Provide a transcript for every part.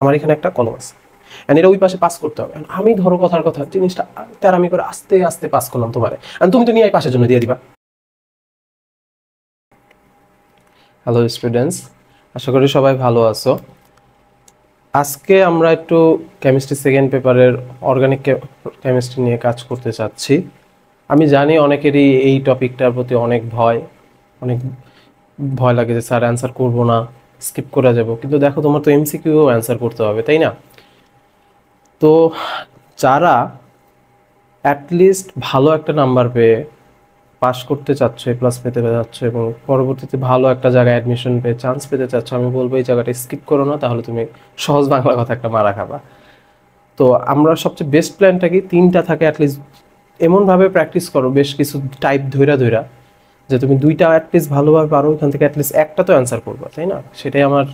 আমার এখানে একটা কলম আছে, এন্ড এটা ওই পাশে পাস করতে হবে। আমি ধরো কথার কথা জিনিসটা তেরামি করে আস্তে আস্তে পাস করলাম তোমারে, আর তুমি তো নিয়ে এই পাশের জন্য দিয়ে দিবা। হ্যালো স্টুডেন্টস, আশা করি সবাই ভালো আছো। আজকে আমরা একটু কেমিস্ট্রি সেকেন্ড পেপারের অর্গানিক কেমিস্ট্রি নিয়ে কাজ করতে চাচ্ছি। আমি জানি অনেকেরই এই টপিকটার প্রতি অনেক ভয় লাগে যে স্যার অ্যান্সার করবো না, স্কিপ করে যাব। কিন্তু দেখো তোমার তো এমসিকিউ অ্যান্সার করতে হবে, তাই না? তো যারা অ্যাটলিস্ট ভালো একটা নাম্বার পেয়ে পাস করতে চাচ্ছ, এ প্লাস পেতে চাচ্ছ এবং পরবর্তীতে ভালো একটা জায়গায় অ্যাডমিশন পেয়ে চান্স পেতে চাচ্ছ, আমি বলবো এই জায়গাটা স্কিপ করো না, তাহলে তুমি সহজ বাংলা কথা একটা মারা খাবা। তো আমরা সবচেয়ে বেস্ট প্ল্যানটা কি, 3টা থাকে অ্যাটলিস্ট এমনভাবে প্র্যাকটিস করো বেশ কিছু টাইপ ধইরা যে তুমি 2টা অ্যাটলিস্ট ভালোভাবে পারো, ওইখান থেকে অ্যাটলিস্ট একটা তো অ্যান্সার করবা, তাই না? সেটাই আমার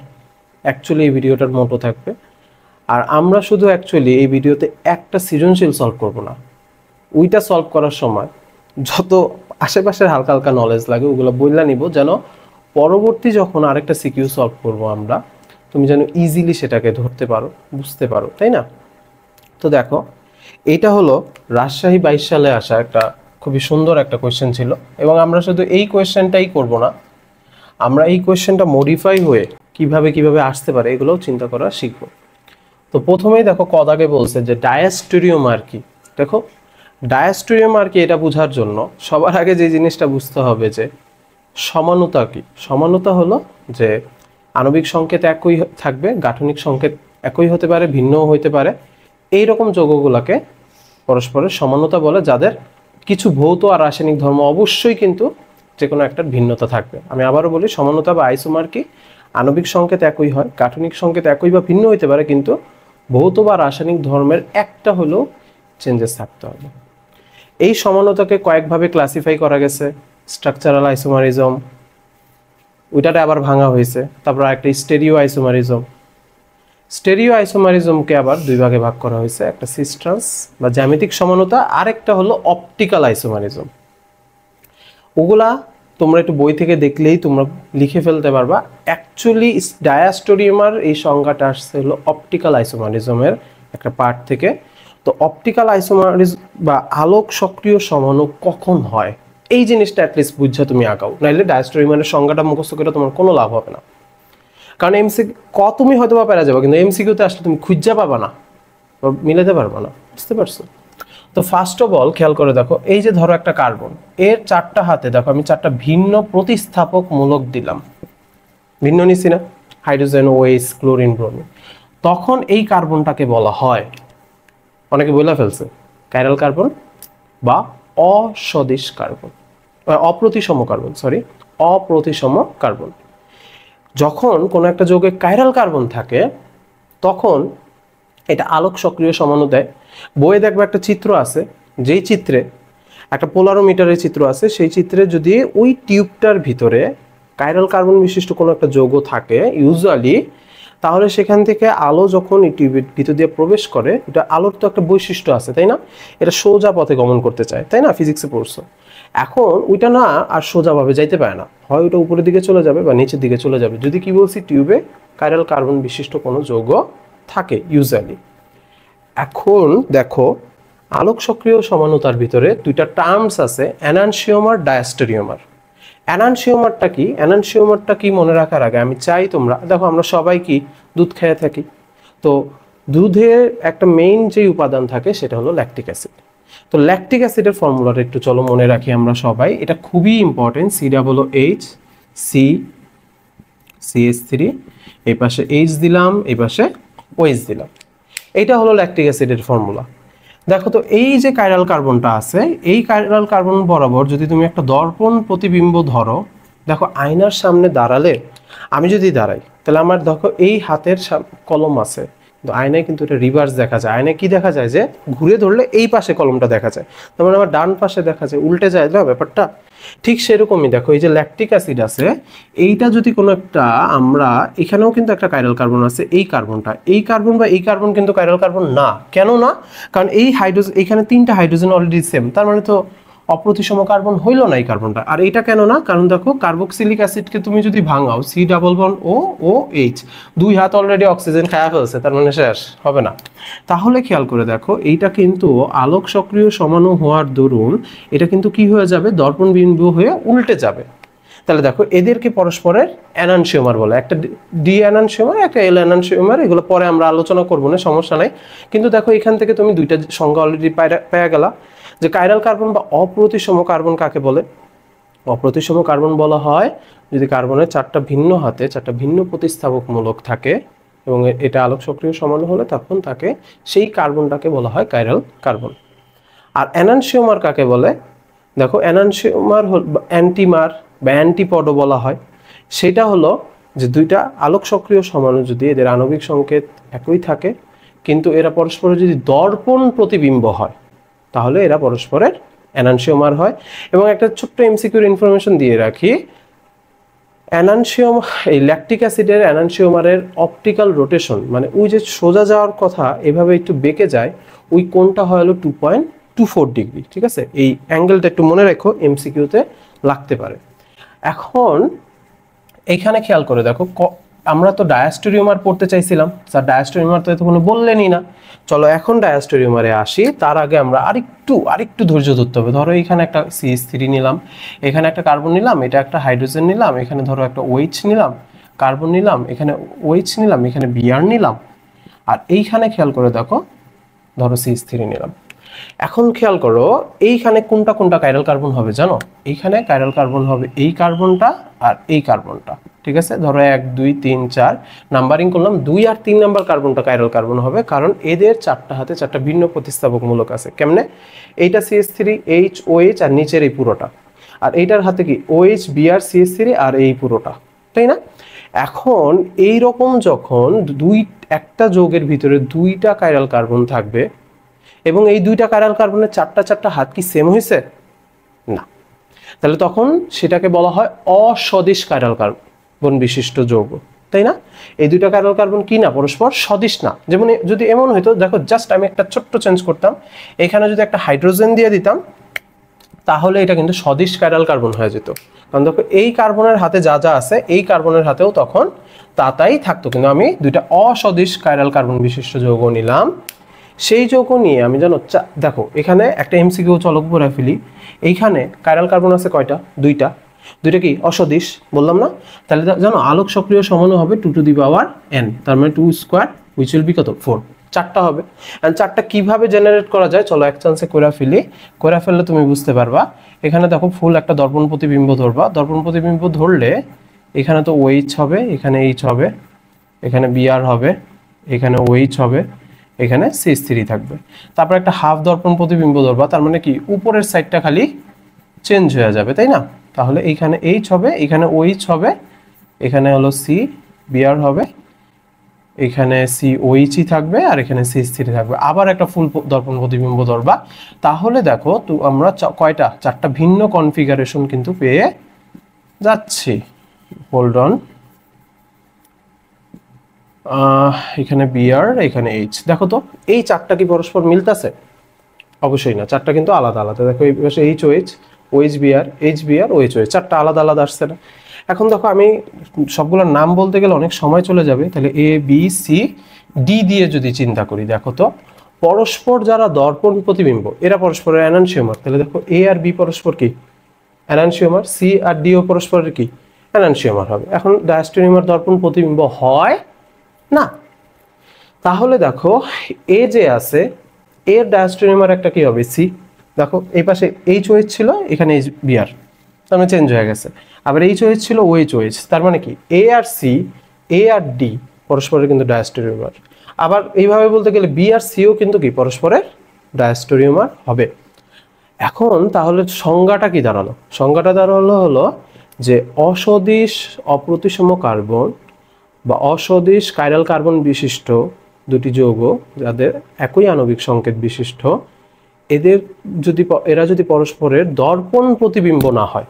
অ্যাকচুয়ালি এই ভিডিওটার মোটো থাকবে। আর আমরা শুধু অ্যাকচুয়ালি এই ভিডিওতে একটা সৃজনশীল সলভ করব না, ওইটা সলভ করার সময় যত আশেপাশের হালকা হালকা নলেজ লাগে ওগুলো বইলা নিব, যেন পরবর্তী যখন আরেকটা সিকিউ সলভ করব আমরা, তুমি যেন ইজিলি সেটাকে ধরতে পারো, বুঝতে পারো, তাই না? তো দেখো, এইটা হলো রাজশাহী 22 সালে আসা একটা খুবই সুন্দর একটা কোয়েশ্চেন ছিল, এবং আমরা শুধু এই কোয়েশ্চেনটাই করব না, আমরা এই কোয়েশ্চেনটা মডিফাই হয়ে কিভাবে আসতে পারে এগুলোও চিন্তা করা শিখবো। তো প্রথমেই দেখো কদাগে বলছে যে ডায়াস্টোরিওমার কি। দেখো ডায়াস্টোরিওমার কি, এটা বোঝার জন্য সবার আগে যে জিনিসটা বুঝতে হবে যে সমানুতা কি। সমানুতা হলো যে আণবিক সংকেত একই থাকবে, গাঠনিক সংকেত একই হতে পারে, ভিন্নও হতে পারে, এই রকম যৌগগুলোকে পরস্পরের সমানুতা বলে, যাদের কিছু ভৌত আর রাসায়নিক ধর্ম অবশ্যই কিন্তু যে কোনো একটার ভিন্নতা থাকবে। আমি আবারও বলি, সমানুতা বা আইসোমার কি, আণবিক সংকেত একই হয়, গাঠনিক সংকেত একই বা ভিন্ন হতে পারে, কিন্তু ভৌত বা রাসায়নিক ধর্মের একটা হলেও চেঞ্জেস থাকতে হবে। এই সমানতাকে কয়েকভাবে ক্লাসিফাই করা গেছে। স্ট্রাকচারাল আইসোমারিজম, ওইটাতে আবার ভাঙা হয়েছে। তারপর একটা স্টেরিও আইসোমারিজম। স্টেরিও আইসোমারিজমকে আবার 2 ভাগে ভাগ করা হয়েছে, একটা সিস্ট্রান্স বা জ্যামিতিক সমানতা, আর একটা হলো অপটিক্যাল আইসোমারিজম। ওগুলা তোমরা একটু বই থেকে দেখলেই তোমরা লিখে ফেলতে পারবা। অ্যাকচুয়ালি ডায়াস্টোরিয়ামার এই সংজ্ঞাটা আসছে হলো অপটিক্যাল আইসোমারিজমের একটা পার্ট থেকে। তো অপটিক্যাল আইসোমারিজম বা আলোক সক্রিয় সমাণু কখন হয়, এই জিনিসটা অ্যাটলিস্ট বুঝা তুমি আগাও, নাইলে ডায়াস্টোরিয়ামারের সংজ্ঞাটা মুখস্থ করে তোমার কোনো লাভ হবে না। কারণ তুমি হয়তো বা পেরা যাবে, কিন্তু এমসিকিউতে আসলে তুমি খুঁজা পাবা না, মিলাতে পারবা না। বুঝতে পারছো? তো ফার্স্ট অফ অল খেয়াল করে দেখো, এই যে ধরো একটা কার্বন, এর 4টা হাতে দেখো আমি 4টা ভিন্ন প্রতিস্থাপক মূলক দিলাম, ভিন্ন নিছি না, হাইড্রোজেন, ওএইচ, ক্লোরিন, ব্রোমিন। তখন এই কার্বনটাকে বলা হয়, অনেকে বলে ফেলছে, কাইরাল কার্বন বা অসদিশ কার্বন, অপ্রতিসম কার্বন, অপ্রতিসম কার্বন। যখন কোনো একটা যৌগে কাইরাল কার্বন থাকে তখন এটা আলোক সক্রিয় সমাণু দেয়। বইয়ে দেখবে একটা চিত্র আছে, যেই চিত্রে একটা পোলারোমিটারের চিত্র আছে, সেই চিত্রে যদি ওই টিউবটার ভিতরে কাইরাল কার্বন বিশিষ্ট কোনো একটা যৌগ থাকে ইউজুয়ালি, তাহলে সেখান থেকে আলো যখন এই টিউবের ভিতর দিয়ে প্রবেশ করে, এটা আলোর তো একটা বৈশিষ্ট্য আছে, তাই না? এটা সোজা পথে গমন করতে চায়, তাই না? ফিজিক্সে পড়ছো। এখন ওইটা না আর সোজাভাবে যাইতে পারে না, হয় ওইটা উপরের দিকে চলে যাবে বা নিচের দিকে চলে যাবে, যদি কি বলছি টিউবে কাইরাল কার্বন বিশিষ্ট কোনো যৌগ থাকে ইউজুয়ালি। এখন দেখো, আলোক সক্রিয় সমানুতার ভিতরে 2টা টার্মস আছে, এনানসিওমার, ডায়াস্টোরিওমার। এনানসিওমারটা কি মনে রাখার আগে আমি চাই তোমরা দেখো, আমরা সবাই কি দুধ খেয়ে থাকি। তো দুধের একটা মেইন যে উপাদান থাকে সেটা হলো ল্যাকটিক অ্যাসিড। তো ল্যাকটিক অ্যাসিডের ফর্মুলাটা একটু চলো মনে রাখি আমরা সবাই, এটা খুবই ইম্পর্টেন্ট। COOH, CH3, এই পাশে H দিলাম, এই পাশে OH দিলাম, এইটা হলো ল্যাকটিক অ্যাসিডের ফর্মুলা। দেখো তো, এই যে কাইরাল কার্বনটা আছে, এই কাইরাল কার্বন বরাবর যদি তুমি একটা দর্পণ প্রতিবিম্ব ধরো, দেখো আয়নার সামনে দাঁড়ালে, আমি যদি দাঁড়াই তাহলে আমার দেখো এই হাতের কলম আছে, কিন্তু আয়নায় কিন্তু এটা রিভার্স দেখা যায়। আয়নায় কি দেখা যায়, যে ঘুরে ধরলে এই পাশে কলমটা দেখা যায়, তার মানে আমার ডান পাশে দেখা যায়, উল্টে যায় না ব্যাপারটা। ঠিক সেরকমই দেখো, এই যে ল্যাকটিক অ্যাসিড আছে, এইটা যদি কোনো একটা, আমরা এখানেও কিন্তু একটা কাইরাল কার্বন আছে, এই কার্বনটা, এই কার্বন বা এই কার্বন কিন্তু কাইরাল কার্বন না। কেন না? কারণ এই হাইড্রোজেন, এখানে 3টা হাইড্রোজেন অলরেডি সেম, তার মানে তো অপ্রতিসম কার্বন হইল না এই কার্বনটা। আর এটা কেন না? কারণ দেখো কার্বক্সিলিক অ্যাসিডকে তুমি যদি ভাঙাও, সি ডাবল বন্ড ও ও এইচ, দুই হাত অলরেডি অক্সিজেন খাওয়া ফেলছে, তার মানে শেষ হবে না। তাহলে খেয়াল করে দেখো এইটা কিন্তু আলোক সক্রিয় সমাণু হওয়ার দরুন এটা কিন্তু কি হয়ে যাবে, দর্পণ বিন্দু হয়ে উল্টে যাবে। তাহলে দেখো এদেরকে পরস্পরের এনানসিওমার বলে, একটা ডি এনানসিওমার, একটা এল এনানসিওমার, এগুলো পরে আমরা আলোচনা করবো না, সমস্যা নাই। কিন্তু দেখো এখান থেকে তুমি দুইটা সংজ্ঞা অলরেডি পেয়ে গেলা, যে কাইরাল কার্বন বা অপ্রতিসম কার্বন কাকে বলে। অপ্রতিসম কার্বন বলা হয় যদি কার্বনের চারটা ভিন্ন হাতে চারটা ভিন্ন প্রতিস্থাপক মূলক থাকে এবং এটা আলোক সক্রিয় সমাণু হলে তখন তাকে সেই কার্বনটাকে বলা হয় কাইরাল কার্বন। আর এনানসিওমার কাকে বলে? দেখো এনানসিওমার অ্যান্টিমার বা অ্যান্টিপডও বলা হয়। সেটা হলো যে দুইটা আলোক সক্রিয় সমাণু যদি এদের আণবিক সংকেত একই থাকে কিন্তু এরা পরস্পরের যদি দর্পণ প্রতিবিম্ব হয় তাহলে এরা পরস্পরের এনানসিওমার হয়। এবং একটা ছোট্ট এমসিকিউর ইনফরমেশন দিয়ে রাখি, এনানসিওম এই ল্যাকটিক অ্যাসিডের এনানসিওমারের অপটিক্যাল রোটেশন, মানে ওই যে সোজা যাওয়ার কথা এভাবে একটু বেঁকে যায়, ওই কোণটা হয় হলো 2.24 ডিগ্রি। ঠিক আছে, এই অ্যাঙ্গেলটা একটু মনে রেখো, এমসিকিউতে লাগতে পারে। এখন এইখানে খেয়াল করে দেখো, আমরা তো ডায়াস্টোরিওমার পড়তে চাইছিলাম, স্যার ডায়াস্টোরিওমার তো কোনো বললেনই না। চলো এখন ডায়াস্টোরিওমারে আসি, তার আগে আমরা আরেকটু ধৈর্য ধরতে হবে। ধরো এখানে একটা CH3 নিলাম, এখানে একটা কার্বন নিলাম, এটা একটা হাইড্রোজেন নিলাম, এখানে ধরো একটা OH নিলাম, কার্বন নিলাম, এখানে OH নিলাম, এখানে Br নিলাম, আর এইখানে খেয়াল করে দেখো ধরো CH3 নিলাম। এখন খেয়াল করো এইখানে কোনটা কোনটা কাইরাল কার্বন হবে জানো? এইখানে কাইরাল কার্বন হবে এই কার্বনটা আর এই কার্বনটা। ঠিক আছে, ধরো 1 2 3 4 নাম্বারিং করলাম, 2 আর 3 নাম্বার কার্বনটা কাইরাল কার্বন হবে, কারণ এদের চারটা হাতে চারটা ভিন্ন প্রতিস্থাপক মূলক আছে। কেমনে? এইটা CH3 HOH আর নিচের এই পুরোটা, আর এইটার হাতে কি OH Br CH3 আর এই পুরোটা, তাই না? এখন এই রকম যখন একটা যৌগের ভিতরে দুইটা কাইরাল কার্বন থাকবে এবং এই দুইটা কাইরাল কার্বনের চারটা হাত কি সেম হয়েছে? না। তাহলে তখন সেটাকে বলা হয় অসদিশ কাইরাল কার্বন বিশিষ্ট যৌগ, তাই না? এই দুইটা কাইরাল কার্বন কি না, পরস্পর সদিশ না। যেমন যদি এমন হইতো, দেখো জাস্ট আমি একটা ছোট্ট চেঞ্জ করতাম, এখানে যদি একটা হাইড্রোজেন দিয়ে দিতাম তাহলে এটা কিন্তু সদিশ কাইরাল কার্বন হয়ে যেত। কারণ দেখো এই কার্বনের হাতে যা যা আছে এই কার্বনের হাতেও তখন তাই থাকতো, কিন্তু আমি দুইটা অসদিশ কাইরাল কার্বন বিশিষ্ট যৌগ নিলাম। সেই যৌগ নিয়ে আমি জানো, দেখো এখানে একটা এমসিকিউ চলক করে ফেলি, এইখানে কাইরাল কার্বন আছে কয়টা? দুইটা কি অসদিশ বললাম না? তাহলে জানো আলোক সক্রিয় সমাণু হবে 2 টু দি পাওয়ার n, তার মানে 2 স্কয়ার হুইচ উইল বি কত? 4। চারটা হবে। এন্ড চারটা কিভাবে জেনারেট করা যায় চলো এক চান্সে করে ফেললে তুমি বুঝতে পারবা। এখানে দেখো ফুল একটা দর্পণ প্রতিবিম্ব ধরবা, দর্পণ প্রতিবিম্ব ধরলে এখানে তো OH হবে, এখানে H হবে, এখানে Br হবে, এখানে OH হবে, এখানে CH3 থাকবে। তারপর একটা হাফ দর্পণ প্রতিবিম্ব ধরবা, তার মানে কি উপরের সাইডটা খালি চেঞ্জ হয়ে যাবে, তাই না? তাহলে এইখানে H হবে, এখানে OH হবে, এখানে হলো C Br হবে, এখানে COH থাকবে আর এখানে CH3 থাকবে। আবার একটা ফুল দর্পণ প্রতিবিম্ব ধরবা, তাহলে দেখো তো আমরা কয়টা? চারটা ভিন্ন কনফিগারেশন কিন্তু পেয়ে যাচ্ছি। হোল্ড অন, এখানে Br, এখানে H। দেখো তো এই চারটা কি পরস্পর মিলতেছে? অবশ্যই না, চারটা কিন্তু আলাদা আলাদা। দেখো এই পাশে HOH, OH Br, H Br, OH OH, চারটা আলাদা আলাদা আসছে না? এখন দেখো আমি সবগুলোর নাম বলতে গেলে অনেক সময় চলে যাবে, তাহলে A B C D দিয়ে যদি চিন্তা করি, দেখো তো পরস্পর যারা দর্পণ প্রতিবিম্ব এরা পরস্পরের এনানসিওমার। তাহলে দেখো A আর B পরস্পর কি এনানসিওমার, C আর D ও পরস্পরের কি এনানসিওমার হবে। এখন ডায়াস্টোনিমার দর্পণ প্রতিবিম্ব হয় না। তাহলে দেখো এ যে আছে এর ডায়াস্টোনিমার একটা কি হবে? C। দেখো এই পাশে HOH ছিল, এখানে H Br, তার মানে চেঞ্জ হয়ে গেছে। আবার HOH ছিল, OH, তার মানে কি A R C, A R D পরস্পরের কিন্তু ডায়াস্টোনিমার। আবার এইভাবে বলতে গেলে B আর C ও কিন্তু কি পরস্পরের ডায়াস্টোনিমার হবে। এখন তাহলে সংজ্ঞাটা কি দাঁড়ালো? সংজ্ঞাটা দাঁড়ালো হলো যে অসদিশ অপ্রতিসম কার্বন বা অসদিশ কাইরাল কার্বন বিশিষ্ট দুটি যৌগ যাদের একই আণবিক সংকেত বিশিষ্ট, এরা যদি পরস্পরের দর্পণ প্রতিবিম্ব না হয়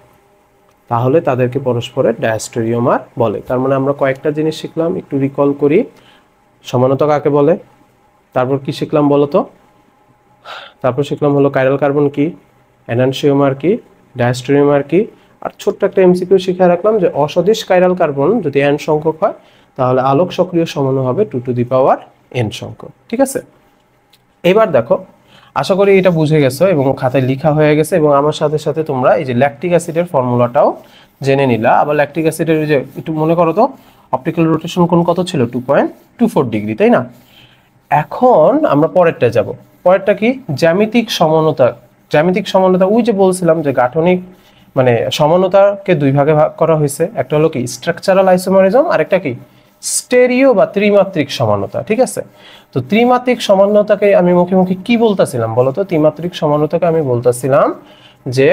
তাহলে তাদেরকে পরস্পরের ডায়াস্টোরিওমার বলে। তার মানে আমরা কয়েকটা জিনিস শিখলাম, একটু রিকল করি। সমানতা কাকে বলে? তারপর কি শিখলাম বলো তো? তারপর শিখলাম হলো কাইরাল কার্বন কি, এনানসিওমার কি, ডায়াস্টেরিওমার কি, আর ছোট্ট একটা এমসিকিউ শিখে রাখলাম যে অসদিশ কাইরাল কার্বন যদি n সংখ্যক হয় তাহলে আলোক সক্রিয় সমাণু হবে 2n সংখ্যক। ঠিক আছে, এবার দেখো, আশা করি এটা বুঝে গেছো এবং খাতায় লেখা হয়ে গেছে, এবং আমার সাথে সাথে তোমরা এই যে ল্যাকটিক অ্যাসিডের ফর্মুলাটাও জেনে নিলা। আবার ল্যাকটিক অ্যাসিডের যে একটু মনে করো তো, অপটিক্যাল রোটেশন কোণ কত ছিল, 2.24 ডিগ্রি, তাই না? এখন আমরা পরেরটা যাব। পরেরটা কি, জ্যামিতিক সমানতা। জ্যামিতিক সমানতা ওই যে বলছিলাম যে গাঠনিক মানে সমানতাকে দুই ভাগে ভাগ করা হয়েছে, একটা হলো কি স্ট্রাকচারাল আইসোমারিজম, আরেকটা কি স্টেরিও বা ত্রিমাত্রিক সমানতা। ঠিক আছে, তো ত্রিমাত্রিক সমানতাকে আমি মুখে মুখে কি বলতেছিলাম বলো তো? ত্রিমাত্রিক সমানতাকে আমি বলতেছিলাম যে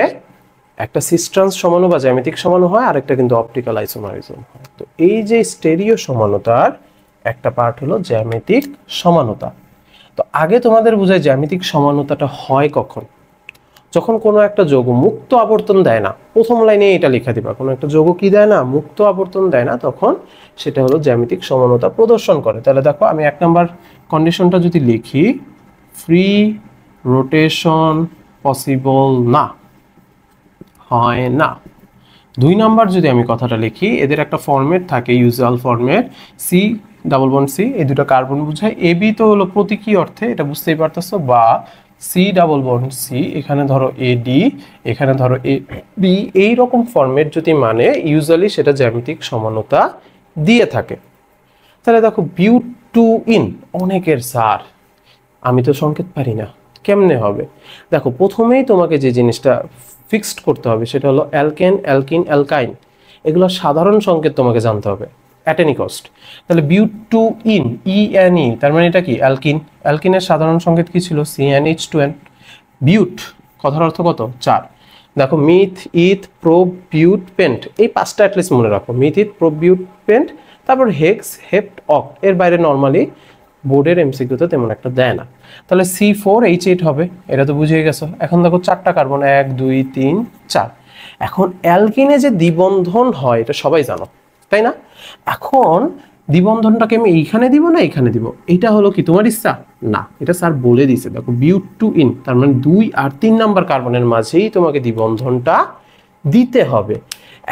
একটা সিস্ট্রান্স সমাণু বা জ্যামিতিক সমাণু হয়, আরেকটা কিন্তু অপটিক্যাল আইসোমারিজম হয়। তো এই যে স্টেরিও সমানতার একটা পার্ট হলো জ্যামিতিক সমানতা। তো আগে তোমাদের বোঝায় জ্যামিতিক সমানতাটা হয় কখন, যখন কোনো একটা যৌগ মুক্ত আবর্তন দেয় না। প্রথম লাইনে এটা লেখা দিবা, কোনো একটা যৌগ কি দেয় না, মুক্ত আবর্তন দেয় না, তখন সেটা হলো জ্যামিতিক সমানতা প্রদর্শন করে। তাহলে দেখো আমি 1 নাম্বার কন্ডিশনটা যদি লিখি, ফ্রি রোটেশন পসিবল না, হয় না। 2 নাম্বার যদি আমি কথাটা লিখি, এদের একটা ফরম্যাট থাকে, usual format, C double bond C, এই দুটো কার্বন বোঝায়। এবি তো হলো প্রতীকী অর্থে, এটা বুঝতেই পারতেছো, বা সি ডাবল বন্ড সি, এখানে ধরো এডি, এখানে ধরো এ বি, এইরকম ফরম্যাট যদি মানে ইউজুয়ালি সেটা জ্যামিতিক সমানতা দিয়ে থাকে। তাহলে দেখো বিউট টু ইন, অনেকের স্যার আমি তো সংকেত পারি না, কেমনে হবে? দেখো প্রথমেই তোমাকে যে জিনিসটা ফিক্সড করতে হবে সেটা হলো অ্যালকেন, অ্যালকিন, অ্যালকাইন, এগুলো সাধারণ সংকেত তোমাকে জানতে হবে অ্যাট এনি কস্ট। তাহলে বিউট টু ইন, ই তার মানে এটা কি অ্যালকিন। অ্যালকিনের সাধারণ সংকেত কি ছিল, CnH2n। বিউট কথার অর্থ কত, 4। দেখো মিথ, ইথ, প্রোপ, বিউট, পেন্ট, এই 5টা অ্যাটলিস্ট মনে রাখো, মিথ, ইথ, প্রোপ, বিউট, পেন্ট। তারপর হেক্স, হেপ্ট, অক্ট, এর বাইরে নর্মালি বোর্ডের এমসিকিউতে তেমন একটা দেয় না। তাহলে C4H8 হবে, এটা তো বুঝিয়ে গেছো। এখন দেখো 4টা কার্বন, 1 2 3 4। এখন অ্যালকিনে যে দ্বিবন্ধন হয় এটা সবাই জানো, তাই না? এখন দ্বিবন্ধনটাকে আমি এইখানে দিব না এইখানে দিব, এটা হলো কি তোমার ইচ্ছা? না, এটা স্যার বলে দিছে। দেখো বিউট টু ইন, তার মানে 2 আর 3 নাম্বার কার্বনের মাঝেই তোমাকে দ্বিবন্ধনটা দিতে হবে।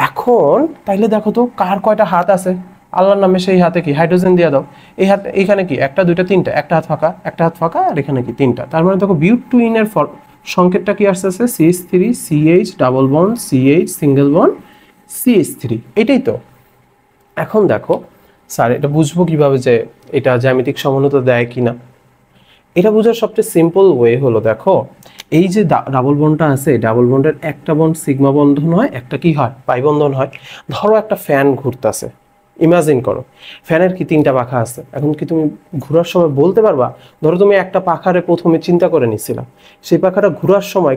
এখন তাইলে দেখো তো কার কয়টা হাত আছে, আল্লাহর নামে সেই হাতে কি হাইড্রোজেন দিয়ে দাও। এই হাতে এখানে কি 1 2 3টা, একটা হাত ফাঁকা, একটা হাত ফাঁকা, আর এখানে কি 3টা। তার মানে দেখো বিউট টু ইন এর সংকেতটা কি আসছে, CH3 CH double bond CH single bond CH3, এটাই তো। এখন দেখো স্যার এটা বুঝবো কিভাবে যে এটা জ্যামিতিক সমানতা দেয় কিনা? এটা বোঝার সবচেয়ে সিম্পল ওয়ে হলো, দেখো এই যে ডাবল বন্ডটা আছে, ডাবল বন্ডের একটা বন্ড সিগমা বন্ধন হয়, একটা কি হয়, পাই বন্ধন হয়। ধরো একটা ফ্যান ঘুরতেছে, ইমাজিন করো ফ্যানের কি 3টা পাখা আছে। এখন কি তুমি ঘোরার সময় বলতে পারবা? ধরো তুমি একটা পাখারে প্রথমে চিন্তা করে নিছিলা, সেই পাখাটা ঘোরার সময়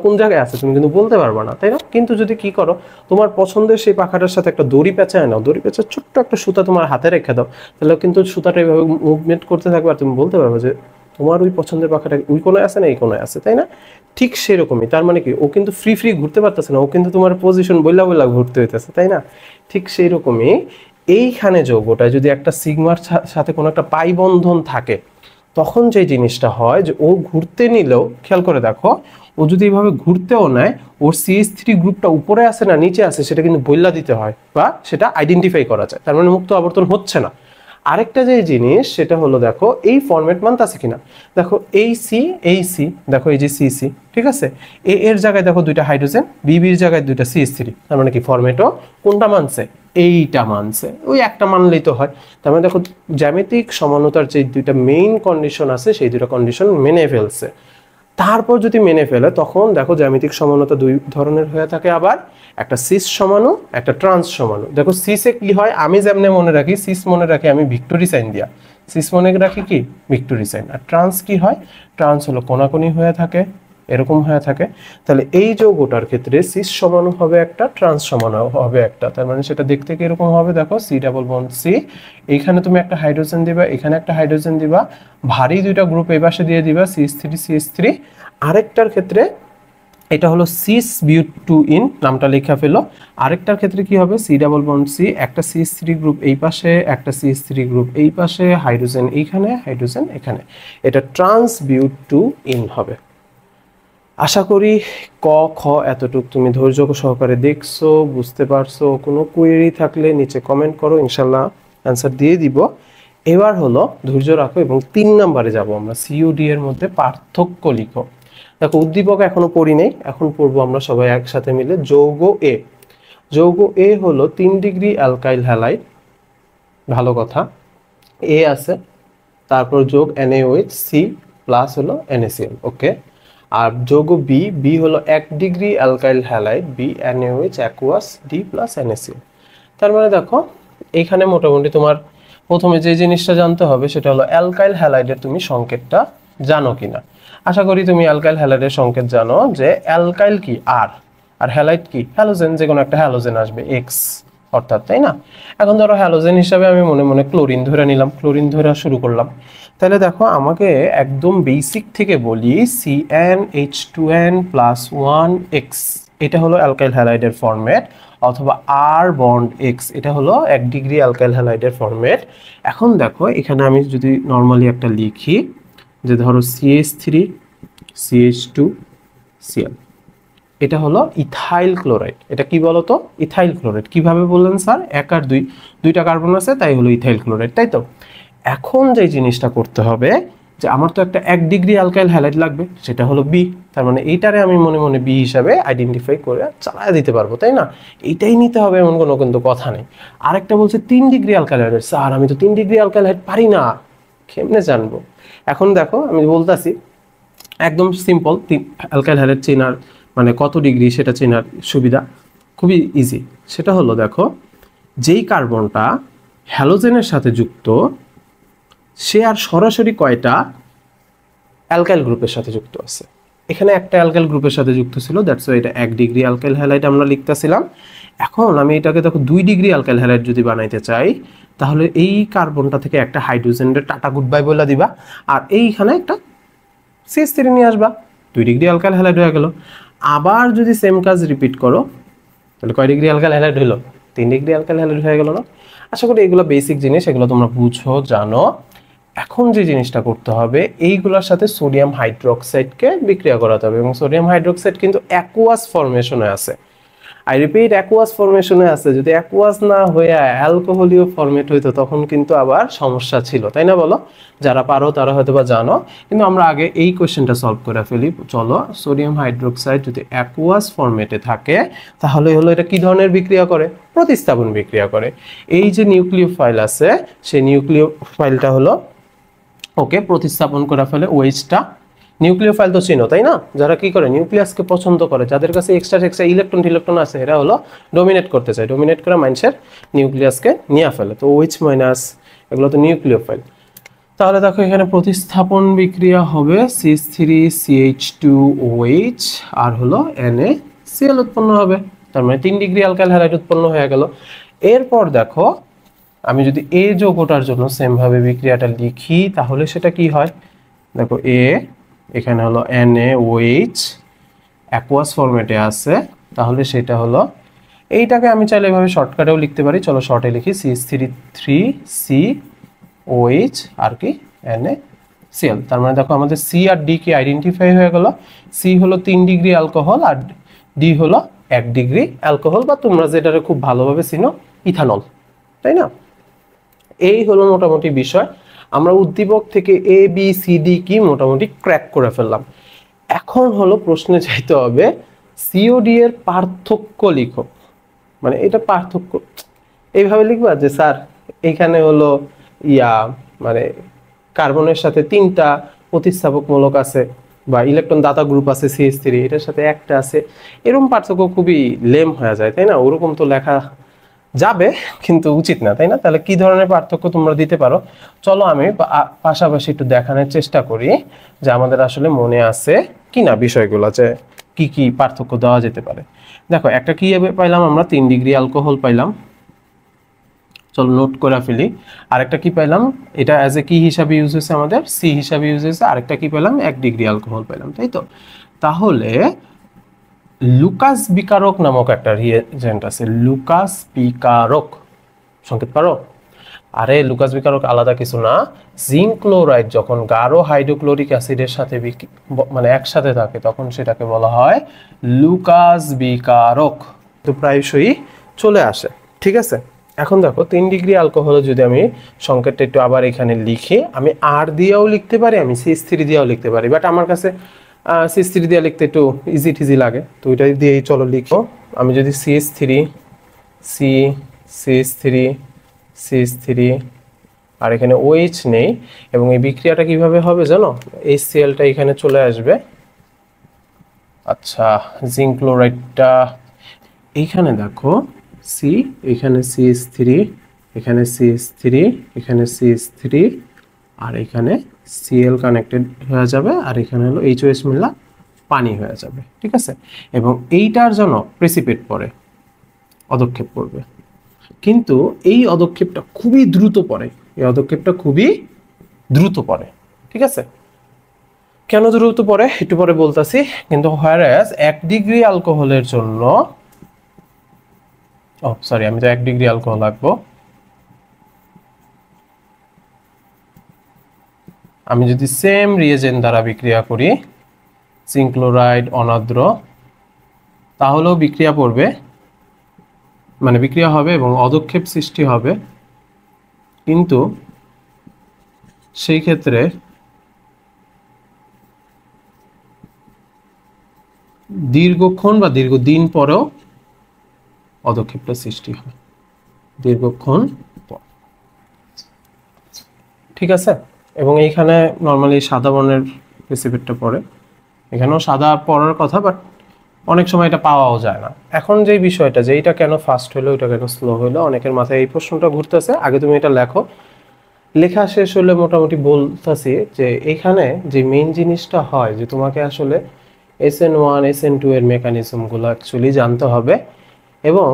কোন জায়গায় আছে তুমি কিন্তু বলতে পারবা না, তাই না? কিন্তু যদি কি করো, তোমার পছন্দের সেই পাখাটার সাথে একটা দড়ি পেঁচায় নাও, দড়ি পেঁচা ছোট্ট একটা সুতা তোমার হাতে রেখে দাও, তাহলে কিন্তু সুতাটা এইভাবে মুভমেন্ট করতে থাকবে, আর তুমি বলতে পারবে যে তোমার ওই পছন্দের পাখাটা ওই কোনায় আছে না এই কোনায় আছে, তাই না? ঠিক সেরকমই, তার মানে কি ও কিন্তু ফ্রি ঘুরতে পারতেছে না, ও কিন্তু তোমার পজিশন বইলা ঘুরতে হইতেছে, তাই না? ঠিক সেই রকমই এইখানে যৌগটা যদি একটা সিগমার সাথে কোনো একটা পাই বন্ধন থাকে, তখন যে জিনিসটা হয় যে ও ঘুরতে নিলেও, খেয়াল করে দেখো, ও যদি এইভাবে ঘুরতেও নেয়, ওর CH3 গ্রুপটা উপরে আছে না নিচে আছে সেটা কিন্তু বইলা দিতে হয়, বা সেটা আইডেন্টিফাই করা যায়, তার মানে মুক্ত আবর্তন হচ্ছে না। আরেকটা যে জিনিস সেটা হলো দেখো এই ফরম্যাট মানতে কিনা। দেখো এই সি, দেখো এই যে CC, ঠিক আছে, এর জায়গায় দেখো 2টা হাইড্রোজেন, বির জায়গায় 2টা CH3, তার মানে কি ফরম্যাটও কোনটা মানছে, এইটা মানছে। ওই একটা মানলেই তো হয়। তার মানে দেখো জ্যামিতিক সমানতার যে 2টা মেইন কন্ডিশন আছে সেই 2টা কন্ডিশন মেনে ফেলছে। তারপর যদি মেনে ফেলে তখন দেখো জ্যামিতিক সমানতা 2 ধরনের হয়ে থাকে, আবার একটা সিস সমাণু, একটা ট্রান্স সমাণু। দেখো সিসে কি হয়, আমি যেমনে মনে রাখি, সিস মনে রাখি আমি ভিক্টোরি সাইন দিয়া, সিস মনে রাখি কি ভিক্টোরি সাইন। আর ট্রান্স কি হয়, ট্রান্স হলো কোনাকুনি হয়ে থাকে, এরকম হয়ে থাকে। তাহলে এই যৌগটার ক্ষেত্রে সিস সমাণু হবে একটা, ট্রান্স সমাণু হবে একটা, তার মানে সেটা দেখতে কি এরকম হবে, দেখো সি ডাবল বন্ড সি, এইখানে তুমি একটা হাইড্রোজেন দিবা, এখানে একটা হাইড্রোজেন দিবা, ভারী 2টা গ্রুপ এই পাশে দিয়ে দিবা, CH3 আরেকটার ক্ষেত্রে এটা হলো সিস বিউট টু ইন, নামটা লেখা ফেলো। আরেকটার ক্ষেত্রে কি হবে, সি ডাবল বন্ড সি, একটা CH3 গ্রুপ এই পাশে, একটা CH3 গ্রুপ এই পাশে, হাইড্রোজেন এইখানে, হাইড্রোজেন এখানে, এটা ট্রান্স বিউট টু ইন হবে। আশা করি ক খ এতটুকু তুমি ধৈর্য সহকারে দেখছো, বুঝতে পারছো। কোনো কোয়েরি থাকলে নিচে কমেন্ট করো, ইনশাল্লাহ অ্যান্সার দিয়ে দিব। এবার হলো ধৈর্য রাখো এবং 3 নম্বরে যাব আমরা, সিইউডি এর মধ্যে পার্থক্য লিখো। দেখো উদ্দীপক এখনো পড়ি নেই, এখন পড়বো আমরা সবাই একসাথে মিলে। যৌগ এ, যৌগ এ হলো 3 ডিগ্রি অ্যালকাইল হ্যালাইড, ভালো কথা, এ আছে, তারপর যোগ NaOH, সি প্লাস হলো NaCl, ওকে। আর যৌগ বি, বি হলো 1 degree alkyl halide, B NaOH aqueous, D plus NaCl। তার মানে দেখো এইখানে মোটামুটি তোমার প্রথমে যে জিনিসটা জানতে হবে সেটা হলো অ্যালকাইল হ্যালাইডের তুমি সংকেতটা জানো কিনা। আশা করি তুমি অ্যালকাইল হ্যালাইডের সংকেত জানো, যে অ্যালকাইল কি আর, আর হ্যালাইড কি হ্যালোজেন, যে কোনো একটা হ্যালোজেন আসবে এক্স অর্থাৎ, তাই না? এখন ধরো হ্যালোজেন হিসাবে আমি মনে মনে ক্লোরিন ধরে নিলাম, ক্লোরিন ধরে শুরু করলাম। তাহলে দেখো আমাকে একদম বেসিক থেকে বলি, CnH2n+1x, এটা হলো অ্যালকাইল হ্যালাইডের ফরম্যাট, অথবা আর বন্ড এক্স, এটা হলো 1 ডিগ্রি অ্যালকাইল হ্যালাইডের ফরম্যাট। এখন দেখো এখানে আমি যদি নর্মালি একটা লিখি, যে ধরো CH3 CH2 Cl, এটা হলো ইথাইল ক্লোরাইড। এটা কি বলতো? Ethyl chloride. কিভাবে বললেন স্যার? 1 আর 2, দুইটা কার্বন আছে তাই হলো ইথাইল ক্লোরাইড, তাই তো? এখন যে জিনিসটা করতে হবে, যে আমার তো একটা 1 ডিগ্রি অ্যালকাইল হ্যালাইড লাগবে, সেটা হলো বি। তার মানে এইটারে আমি মনে মনে বি হিসাবে আইডেন্টিফাই করে চালায় দিতে পারবো, তাই না? এইটাই নিতে হবে এমন কোনো কিন্তু কথা নেই। আরেকটা বলছে 3 ডিগ্রি অ্যালকাইল হ্যালাইড, স্যার আমি তো 3 ডিগ্রি অ্যালকাইল হ্যালাইড পারি না, কেমনে জানবো? এখন দেখো আমি বলতাছি, একদম সিম্পল, অ্যালকাইল হ্যালাইড চেনার মানে কত ডিগ্রি সেটা চেনার সুবিধা খুবই ইজি। সেটা হলো দেখো, যেই কার্বনটা হ্যালোজেনের সাথে যুক্ত, সে আর সরাসরি কয়টা অ্যালকাইল গ্রুপের সাথে যুক্ত আছে। এখানে একটা অ্যালকাইল গ্রুপের সাথে যুক্ত ছিল, দ্যাটস ওয়াই এটা 1 ডিগ্রি অ্যালকাইল হ্যালাইড আমরা লিখতেছিলাম। এখন আমি এটাকে দেখো 2 ডিগ্রি অ্যালকাইল হ্যালাইড যদি বানাইতে চাই, তাহলে এই কার্বনটা থেকে একটা হাইড্রোজেনের টাটা গুড বাই বলে দিবা, আর এইখানে একটা CH3 নিয়ে আসবা, 2 ডিগ্রি অ্যালকাইল হ্যালাইড হয়ে গেল। আবার যদি সেম কাজ রিপিট করো, তাহলে কয় ডিগ্রি অ্যালকাইল হ্যালাইড হলো? 3 ডিগ্রি অ্যালকাইল হ্যালাইড হয়ে গেল না? আশা করি এগুলো বেসিক জিনিস, এগুলো তোমরা বুঝো, জানো। এখন যে জিনিসটা করতে হবে, এইগুলোর সাথে সোডিয়াম হাইড্রোক্সাইডকে বিক্রিয়া করাতে হবে, এবং সোডিয়াম হাইড্রোক্সাইড কিন্তু অ্যাকুয়াস ফরমেশনে আছে। আই রিপিট, অ্যাকুয়াস ফরমেশনে আছে। যদি অ্যাকুয়াস না হয়ে অ্যালকোহলীয় ফরমেট হইতো তখন কিন্তু আবার সমস্যা ছিল, তাই না? বলো, যারা পারো তারা হয়তো বা জানো, কিন্তু আমরা আগে এই কোয়েশ্চেনটা সলভ করে ফেলি। চলো, সোডিয়াম হাইড্রোক্সাইড যদি অ্যাকুয়াস ফরমেটে থাকে, তাহলে হলো এটা কি ধরনের বিক্রিয়া করে? প্রতিস্থাপন বিক্রিয়া করে। এই যে নিউক্লিওফাইল আছে, সেই নিউক্লিওফাইলটা হলো ওকে প্রতিস্থাপন করে ফেলে ওএইচটা। নিউক্লিওফাইল তো চিনো, তাই না? যারা কি করে, নিউক্লিয়াসকে পছন্দ করে, যাদের কাছে এক্সট্রা ইলেকট্রন আছে, এরা হলো ডোমিনেট করতে চায়, ডোমিনেট করে মানুষের নিউক্লিয়াসকে নিয়ে ফেলে। তো OH মাইনাস, এগুলো তো নিউক্লিওফাইল। তাহলে দেখো এখানে প্রতিস্থাপন বিক্রিয়া হবে, CH3CH2OH আর হলো NaCl উৎপন্ন হবে। তার মানে 3 ডিগ্রি অ্যালকাইল হ্যালাইড উৎপন্ন হয়ে গেল। এরপর দেখো আমি যদি এ যৌগটার জন্য সেম ভাবে বিক্রিয়াটা লিখি, তাহলে সেটা কি হয়? দেখো এ, এখানে হলো NaOH অ্যাকুয়াস ফরম্যাটে আছে, তাহলে সেটা হলো, এইটাকে আমি চাইলে এভাবে শর্টকাটেও লিখতে পারি। চলো শর্টে লিখি, CH3COH আর কি NaCl। তার মানে দেখো আমাদের সি আর ডি কি আইডেন্টিফাই হয়ে গেল। সি হলো 3 ডিগ্রি অ্যালকোহল, আর ডি হলো 1 ডিগ্রি অ্যালকোহল, বা তোমরা যেটারে খুব ভালোভাবে চিনো, ইথানল, তাই না? এই হলো মোটামুটি বিষয়। আমরা উদ্দীপক থেকে ABCD কি মোটামুটি ক্র্যাক করে ফেললাম। এখন হলো প্রশ্নে চাইতে হবে, COD এর পার্থক্য লিখো। মানে এটা পার্থক্য এইভাবে লিখবা যে স্যার এখানে হলো মানে কার্বনের সাথে 3টা প্রতিস্থাপকমূলক আছে, বা ইলেকট্রন দাতা গ্রুপ আছে CH3, এটার সাথে একটা আছে, এরকম পার্থক্য খুবই লেম হয়ে যায়, তাই না? ওরকম তো লেখা যাবে কিন্তু উচিত না, তাই না? তাহলে কি ধরনের পার্থক্য তোমরা দিতে পারো? চলো আমি পাশাপাশি একটু দেখানোর চেষ্টা করি যে আমাদের আসলে মনে আছে কিনা বিষয়গুলো, যে কি কি পার্থক্য দেওয়া যেতে পারে। দেখো একটা কি পাইলাম আমরা, 3 ডিগ্রি অ্যালকোহল পাইলাম, চলো নোট করে ফেলি। আরেকটা কি পাইলাম, এটা অ্যাজ এ কি হিসাবে ইউজ হয়েছে, আমাদের সি হিসাবে ইউজ হয়েছে। আরেকটা কি পেলাম, 1 ডিগ্রি অ্যালকোহল পেলাম, তাই তো? তাহলে লুকাস বিকারক নামক একটা রিয়েজেন্ট আছে, লুকাস বিকারক, সংকেত পারো? আরে লুকাস বিকারক আলাদা কিছু না, জিঙ্ক ক্লোরাইড যখন গাঢ় হাইড্রোক্লোরিক অ্যাসিডের সাথে মানে একসাথে থাকে তখন সেটাকে বলা হয় লুকাস বিকারক। তো প্রায়শই চলে আসে, ঠিক আছে। এখন দেখো 3 ডিগ্রি অ্যালকোহলে যদি আমি সংকেতটা একটু আবার এখানে লিখি, আমি আর দিয়েও লিখতে পারি, আমি CH3 দিয়েও লিখতে পারি, বাট আমার কাছে CH3 দিয়ে লিখতে একটু ইজি লাগে, তো ওইটাই দিয়েই চলো লিখো। আমি যদি CH3 CH3 CH3 আর এখানে OH নেই, এবং এই বিক্রিয়াটা কিভাবে হবে জানো, HClটা এখানে চলে আসবে। আচ্ছা, জিঙ্ক ক্লোরাইডটা এইখানে দেখো, সি, এখানে CH3, এখানে CH3, এখানে CH3, আর এখানে Cl কানেক্টেড হয়ে যাবে, আর এখানে হলো HOH মিলা পানি হয়ে যাবে, ঠিক আছে। এবং এইটার জন্য প্রেসিপিটেট পড়ে, অদক্ষেপ পড়বে, কিন্তু এই অদক্ষেপটা খুবই দ্রুত পড়ে, এই অদক্ষেপটা খুবই দ্রুত পড়ে, ঠিক আছে। কেন দ্রুত পড়ে একটু পরে বলতাছি, কিন্তু হোয়ারএজ 1 ডিগ্রি অ্যালকোহলের জন্য, সরি আমি তো 1 ডিগ্রি অ্যালকোহল রাখবো, আমি যদি সেম রিয়েজেন্ট দ্বারা বিক্রিয়া করি, জিঙ্ক ক্লোরাইড অনার্দ্র, তাহলেও বিক্রিয়া পড়বে, মানে বিক্রিয়া হবে এবং অদক্ষেপ সৃষ্টি হবে, কিন্তু সেই ক্ষেত্রে দীর্ঘক্ষণ বা দীর্ঘদিন পরেও অদক্ষেপটা সৃষ্টি হয়, দীর্ঘক্ষণ পর, ঠিক আছে। এবং এইখানে নর্মালি সাদা বর্ণের প্রেসিপিটেটটা পড়ে, এখানেও সাদা পড়ার কথা, বাট অনেক সময় এটা পাওয়াও যায় না। এখন যেই বিষয়টা যে এইটা কেন ফাস্ট হলো, এটা কেন স্লো হলো, অনেকের মাথায় এই প্রশ্নটা ঘুরতেছে। আগে তুমি এটা লেখো, লেখা শেষ হলে মোটামুটি বলতেছি যে এইখানে যে মেইন জিনিসটা হয় যে তোমাকে আসলে SN1 SN2 এর মেকানিজমগুলো অ্যাকচুয়ালি জানতে হবে। এবং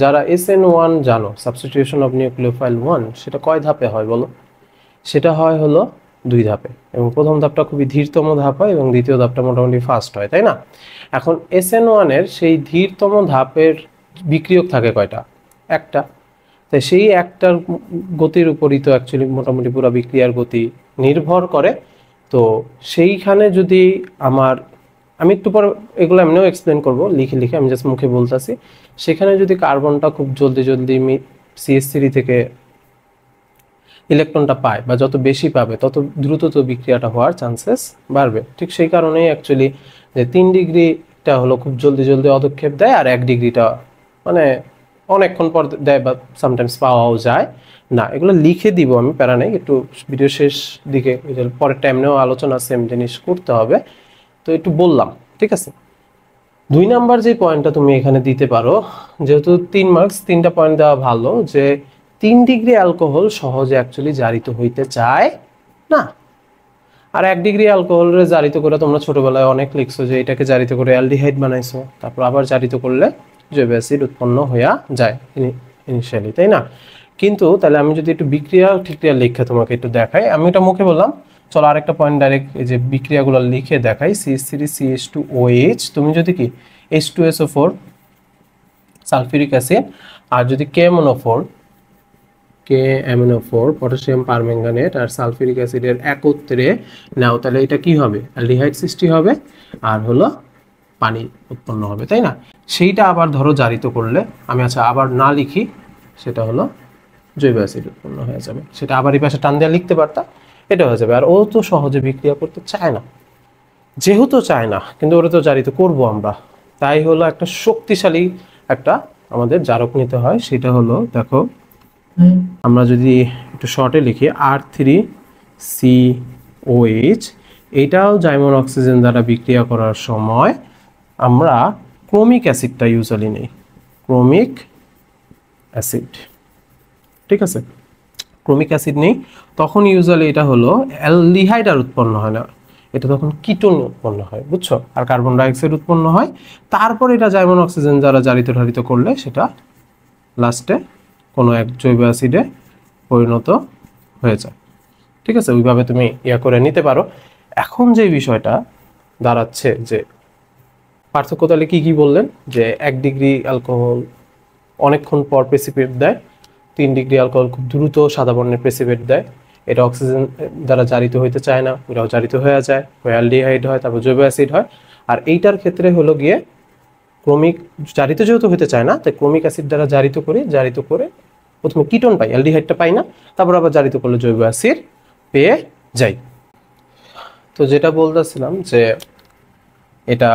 যারা SN1 জানো, সাবস্টিটিউশন অফ নিউক্লিওফাইল 1, সেটা কয় ধাপে হয় বলো? সেটা হয় হলো 2 ধাপে, এবং প্রথম ধাপটা খুবই ধীরতম ধাপ হয় এবং দ্বিতীয় ধাপটা মোটামুটি ফাস্ট হয়, তাই না? এখন SN1 এর সেই ধীরতম ধাপের বিক্রিয়ক থাকে কয়টা? একটা। তাই সেই একটার গতির উপরই তো অ্যাকচুয়ালি মোটামুটি পুরো বিক্রিয়ার গতি নির্ভর করে। তো সেইখানে যদি আমি একটু পরে এগুলো এমনিও এক্সপ্লেন করবো লিখে লিখে, আমি জাস্ট মুখে বলতেছি। সেখানে যদি কার্বনটা খুব জলদি CH3 থেকে ইলেকট্রনটা পায়, বা যত বেশি পাবে তত দ্রুত তো বিক্রিয়াটা হওয়ার চান্সেস বাড়বে। ঠিক সেই কারণেই অ্যাকচুয়ালি যে 3 ডিগ্রিটা হলো খুব জলদি অদক্ষেপ দেয়, আর 1 ডিগ্রিটা মানে অনেকক্ষণ পর দেয়, বা সামটাইমস পাওয়াও যায় না। এগুলো লিখে দিব আমি, প্যারা নেই, একটু ভিডিও শেষ দিকে পরের টাইমেও আলোচনা সেম জিনিস করতে হবে, তো একটু বললাম, ঠিক আছে। 2 নাম্বার যে পয়েন্টটা তুমি এখানে দিতে পারো, যেহেতু 3 মার্কস, 3টা পয়েন্ট দেওয়া ভালো, যে 3 ডিগ্রি অ্যালকোহল সহজে অ্যাকচুয়ালি জারিত হইতে চায় না। আর 1 ডিগ্রি অ্যালকোহলরে জারিত করে তোমরা ছোটবেলায় অনেক লিখছো যে এটাকে জারিত করে অ্যালডিহাইড বানাইছো, তারপর আবার জারিত করলে জৈব অ্যাসিড উৎপন্ন হইয়া যায় ইনিশিয়ালি, তাই না? কিন্তু তাহলে আমি যদি একটু বিক্রিয়া ঠিকরিয়া লিখে তোমাকে একটু দেখাই, আমি এটা মুখে বললাম, চলো আরেকটা পয়েন্ট ডাইরেক্ট এই যে বিক্রিয়াগুলো লিখে দেখাই। CH3 CH2OH, তুমি যদি কি H2SO4 সালফিউরিক অ্যাসিড, আর যদি KMNO4 পটাশিয়াম পারম্যাঙ্গানেট আর সালফিউরিক অ্যাসিডের একত্রে নাও, তাহলে এটা কি হবে? অ্যালডিহাইড সৃষ্টি হবে, আর হলো পানি উৎপন্ন হবে, তাই না? সেইটা আবার ধরো জারিত করলে, আমি আচ্ছা আবার না লিখি, সেটা হলো জৈব অ্যাসিড উৎপন্ন হয়ে যাবে। সেটা আবার এই পাশে টান দিয়ে লিখতে পারতা, এটা হয়ে যাবে। আর ও তো সহজে বিক্রিয়া করতে চায় না, যেহেতু চায় না, কিন্তু ওরা তো জারিত করবো আমরা, তাই হলো একটা শক্তিশালী একটা আমাদের জারক নিতে হয়। সেটা হলো দেখো, আমরা যদি একটু শর্টে লিখি R3COH, এইটাও জাইমন অক্সিজেন দ্বারা বিক্রিয়া করার সময় আমরা ক্রোমিক অ্যাসিডটা ইউজুয়ালি নেই, ক্রোমিক অ্যাসিড, ঠিক আছে। ক্রোমিক অ্যাসিড নেই তখন ইউজুয়ালি এটা হলো অ্যালডিহাইড আর উৎপন্ন হয় না, এটা তখন কিটোন উৎপন্ন হয়, বুঝছো? আর কার্বন ডাইঅক্সাইড উৎপন্ন হয়। তারপর এটা জাইমন অক্সিজেন দ্বারা জারিত করলে সেটা লাস্টে কোনো এক জৈব অ্যাসিডে পরিণত হয়ে যায়, ঠিক আছে। ওইভাবে তুমি করে নিতে পারো। এখন যে বিষয়টা দাঁড়াচ্ছে যে পার্থক্য, তাহলে কি বললেন যে 1 ডিগ্রি অ্যালকোহল অনেকক্ষণ পর প্রেসিপিটেট দেয়, 3 ডিগ্রি অ্যালকোহল খুব দ্রুত সাদা বর্ণের প্রেসিপিটেট দেয়, এটা অক্সিজেন দ্বারা জারিত হইতে চায় না, ওটাও জারিত হয়ে যায়, অ্যালডিহাইড হয়, তারপর জৈব অ্যাসিড হয়। আর এইটার ক্ষেত্রে হলো গিয়ে ক্রমিক জারিত যেহেতু হতে চায় না, তাই ক্রমিক অ্যাসিড দ্বারা জারিত করে প্রথমে কিটোন পাই, অ্যালডিহাইডটা পাই না, তারপর আবার জারিত করলে জৈব অ্যাসিড পেয়ে যাই। তো যেটা বলতেছিলাম যে এটা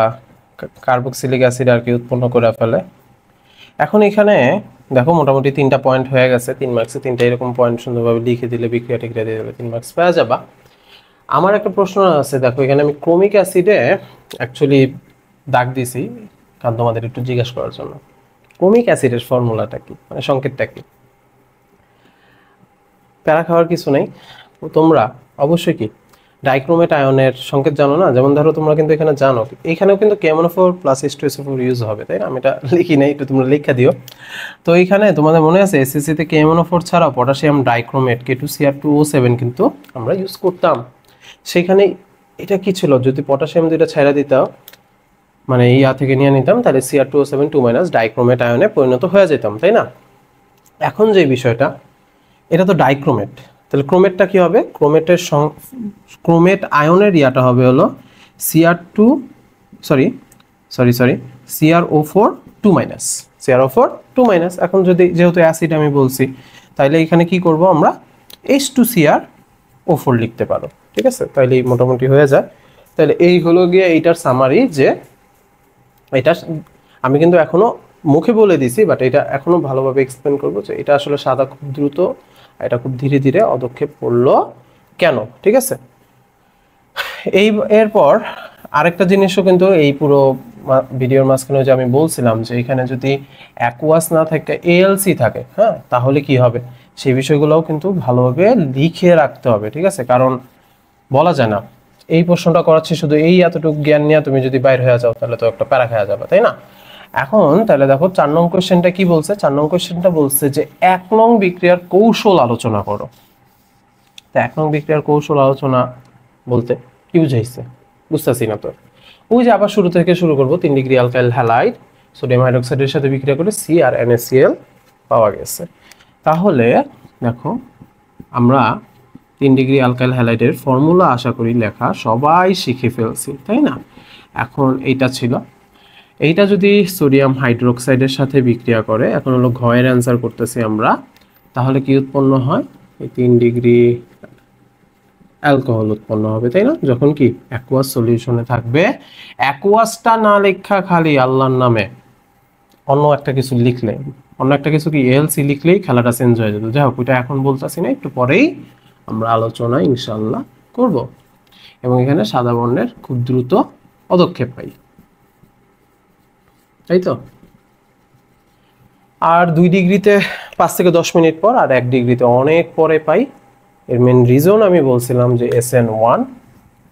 কার্বক্সিলিক অ্যাসিড আর কি উৎপন্ন করে ফেলে। এখন এখানে দেখো মোটামুটি 3টা পয়েন্ট হয়ে গেছে, 3 মার্কসে 3টা এরকম পয়েন্ট সুন্দরভাবে লিখে দিলে, বিক্রিয়া টিক্রিয়া দিয়ে দিলে 3 মার্কস পাওয়া যাবা। আমার একটা প্রশ্ন আছে, দেখো এখানে আমি ক্রোমিক অ্যাসিডে অ্যাকচুয়ালি দাগ দিছি কারণ তোমাদের একটু জিজ্ঞাসা করার জন্য ক্রোমিক অ্যাসিডের ফর্মুলাটা কি, মানে সংকেতটা কি। প্যারা খাওয়ার কিছু নেই, তোমরা অবশ্যই কি ডাইক্রোমেট আয়নের সংকেত জানো না? যেমন ধরো তোমরা কিন্তু এখানে জানো, এখানেও কিন্তু KMnO4 + H2SO4 ইউজ হবে, তাই না? আমি এটা লিখি নাই, একটু তোমরা লেখা দিও। তো এইখানে তোমাদের মনে আছে SSC তে KMnO4 ছাড়াও পটাশিয়াম ডাইক্রোমেট K2Cr2O7 কিন্তু আমরা ইউজ করতাম। সেখানে এটা কি ছিল, যদি পটাশিয়াম দুইটা ছাইড়া দিতাম, মানে ইয়া থেকে নিয়ে নিতাম, তাহলে Cr2O7 2- ডাইক্রোমেট আয়নে পরিণত হয়ে যেতাম, তাই না? এখন যে বিষয়টা, এটা তো ডাইক্রোমেট, তাহলে ক্রোমেটটা কি হবে? ক্রোমেট আয়নের ইয়াটা হবে হলো CrO4 2-। এখন যদি যেহেতু অ্যাসিড আমি বলছি, তাইলে এখানে কি করব আমরা, H2Cr O4 লিখতে পারো, ঠিক আছে? তাইলে মোটামুটি হয়ে যায়। তাহলে এই হলো গিয়ে এইটার সামারি, যে এটা আমি কিন্তু এখনো মুখে বলে দিছি, বাট এটা এখনো ভালোভাবে এক্সপ্লেন করবো যে এটা আসলে সাদা খুব দ্রুত, এটা খুব ধীরে ধীরে অদক্ষেপ পড়লো কেন, ঠিক আছে? এরপর আরেকটা জিনিসও কিন্তু এই পুরো ভিডিওর মাঝখানে যে আমি বলছিলাম যে এখানে যদি অ্যাকুয়াস না থাকে, ALC থাকে, হ্যাঁ, তাহলে কি হবে সেই বিষয়গুলোও কিন্তু ভালোভাবে লিখে রাখতে হবে, ঠিক আছে? কারণ বলা যায় না এই প্রশ্নটা করাচ্ছি শুধু এই এতটুকু জ্ঞান নিয়ে তুমি যদি বাইরে হয়ে যাও, তাহলে তো একটা প্যারা খাওয়া যাবে, তাই না? এখন তাহলে দেখো 4 নং কোশ্চেনটা কি বলছে। 4 নং কোশ্চেনটা বলছে যে 1 নং বিক্রিয়ার কৌশল আলোচনা করো। তো 1 নং বিক্রিয়ার কৌশল আলোচনা বলতে কি বুঝাইছে বুঝতেছি না তো। ওই যে আবার শুরু থেকে শুরু করব, 3 ডিগ্রি অ্যালকাইল হ্যালাইড সোডিয়াম হাইড্রোক্সাইডের সাথে বিক্রিয়া করে C আর NaCl পাওয়া গেছে। তাহলে দেখো আমরা 3 ডিগ্রি অ্যালকাইল হ্যালাইডের ফর্মুলা আশা করি লেখা সবাই শিখে ফেলছি, তাই না? এখন এইটা ছিল, এইটা যদি সোডিয়াম হাইড্রোক্সাইডের সাথে বিক্রিয়া করে, এখন হলো ঘয়ের অ্যান্সার করতেছি আমরা, তাহলে কি উৎপন্ন হয়? এই 3 ডিগ্রি অ্যালকোহল উৎপন্ন হবে, তাই না? যখন কি অ্যাকুয়াস সলিউশনে থাকবে। অ্যাকুয়াসটা না লেখা খালি আল্লাহর নামে অন্য একটা কিছু লিখলে, অন্য একটা কিছু কি ALC লিখলেই খেলাটা চেঞ্জ হয়ে যেত। যাই হোক, ওইটা এখন বলতেছি না, একটু পরেই আমরা আলোচনা ইনশাল্লাহ করব। এবং এখানে সাদা বর্ণের খুব দ্রুত পদক্ষেপ পাই, তাই তো? আর 2 ডিগ্রিতে 5 থেকে 10 মিনিট পর, আর 1 ডিগ্রিতে অনেক পরে পাই। এর মেন রিজন আমি বলছিলাম যে SN1,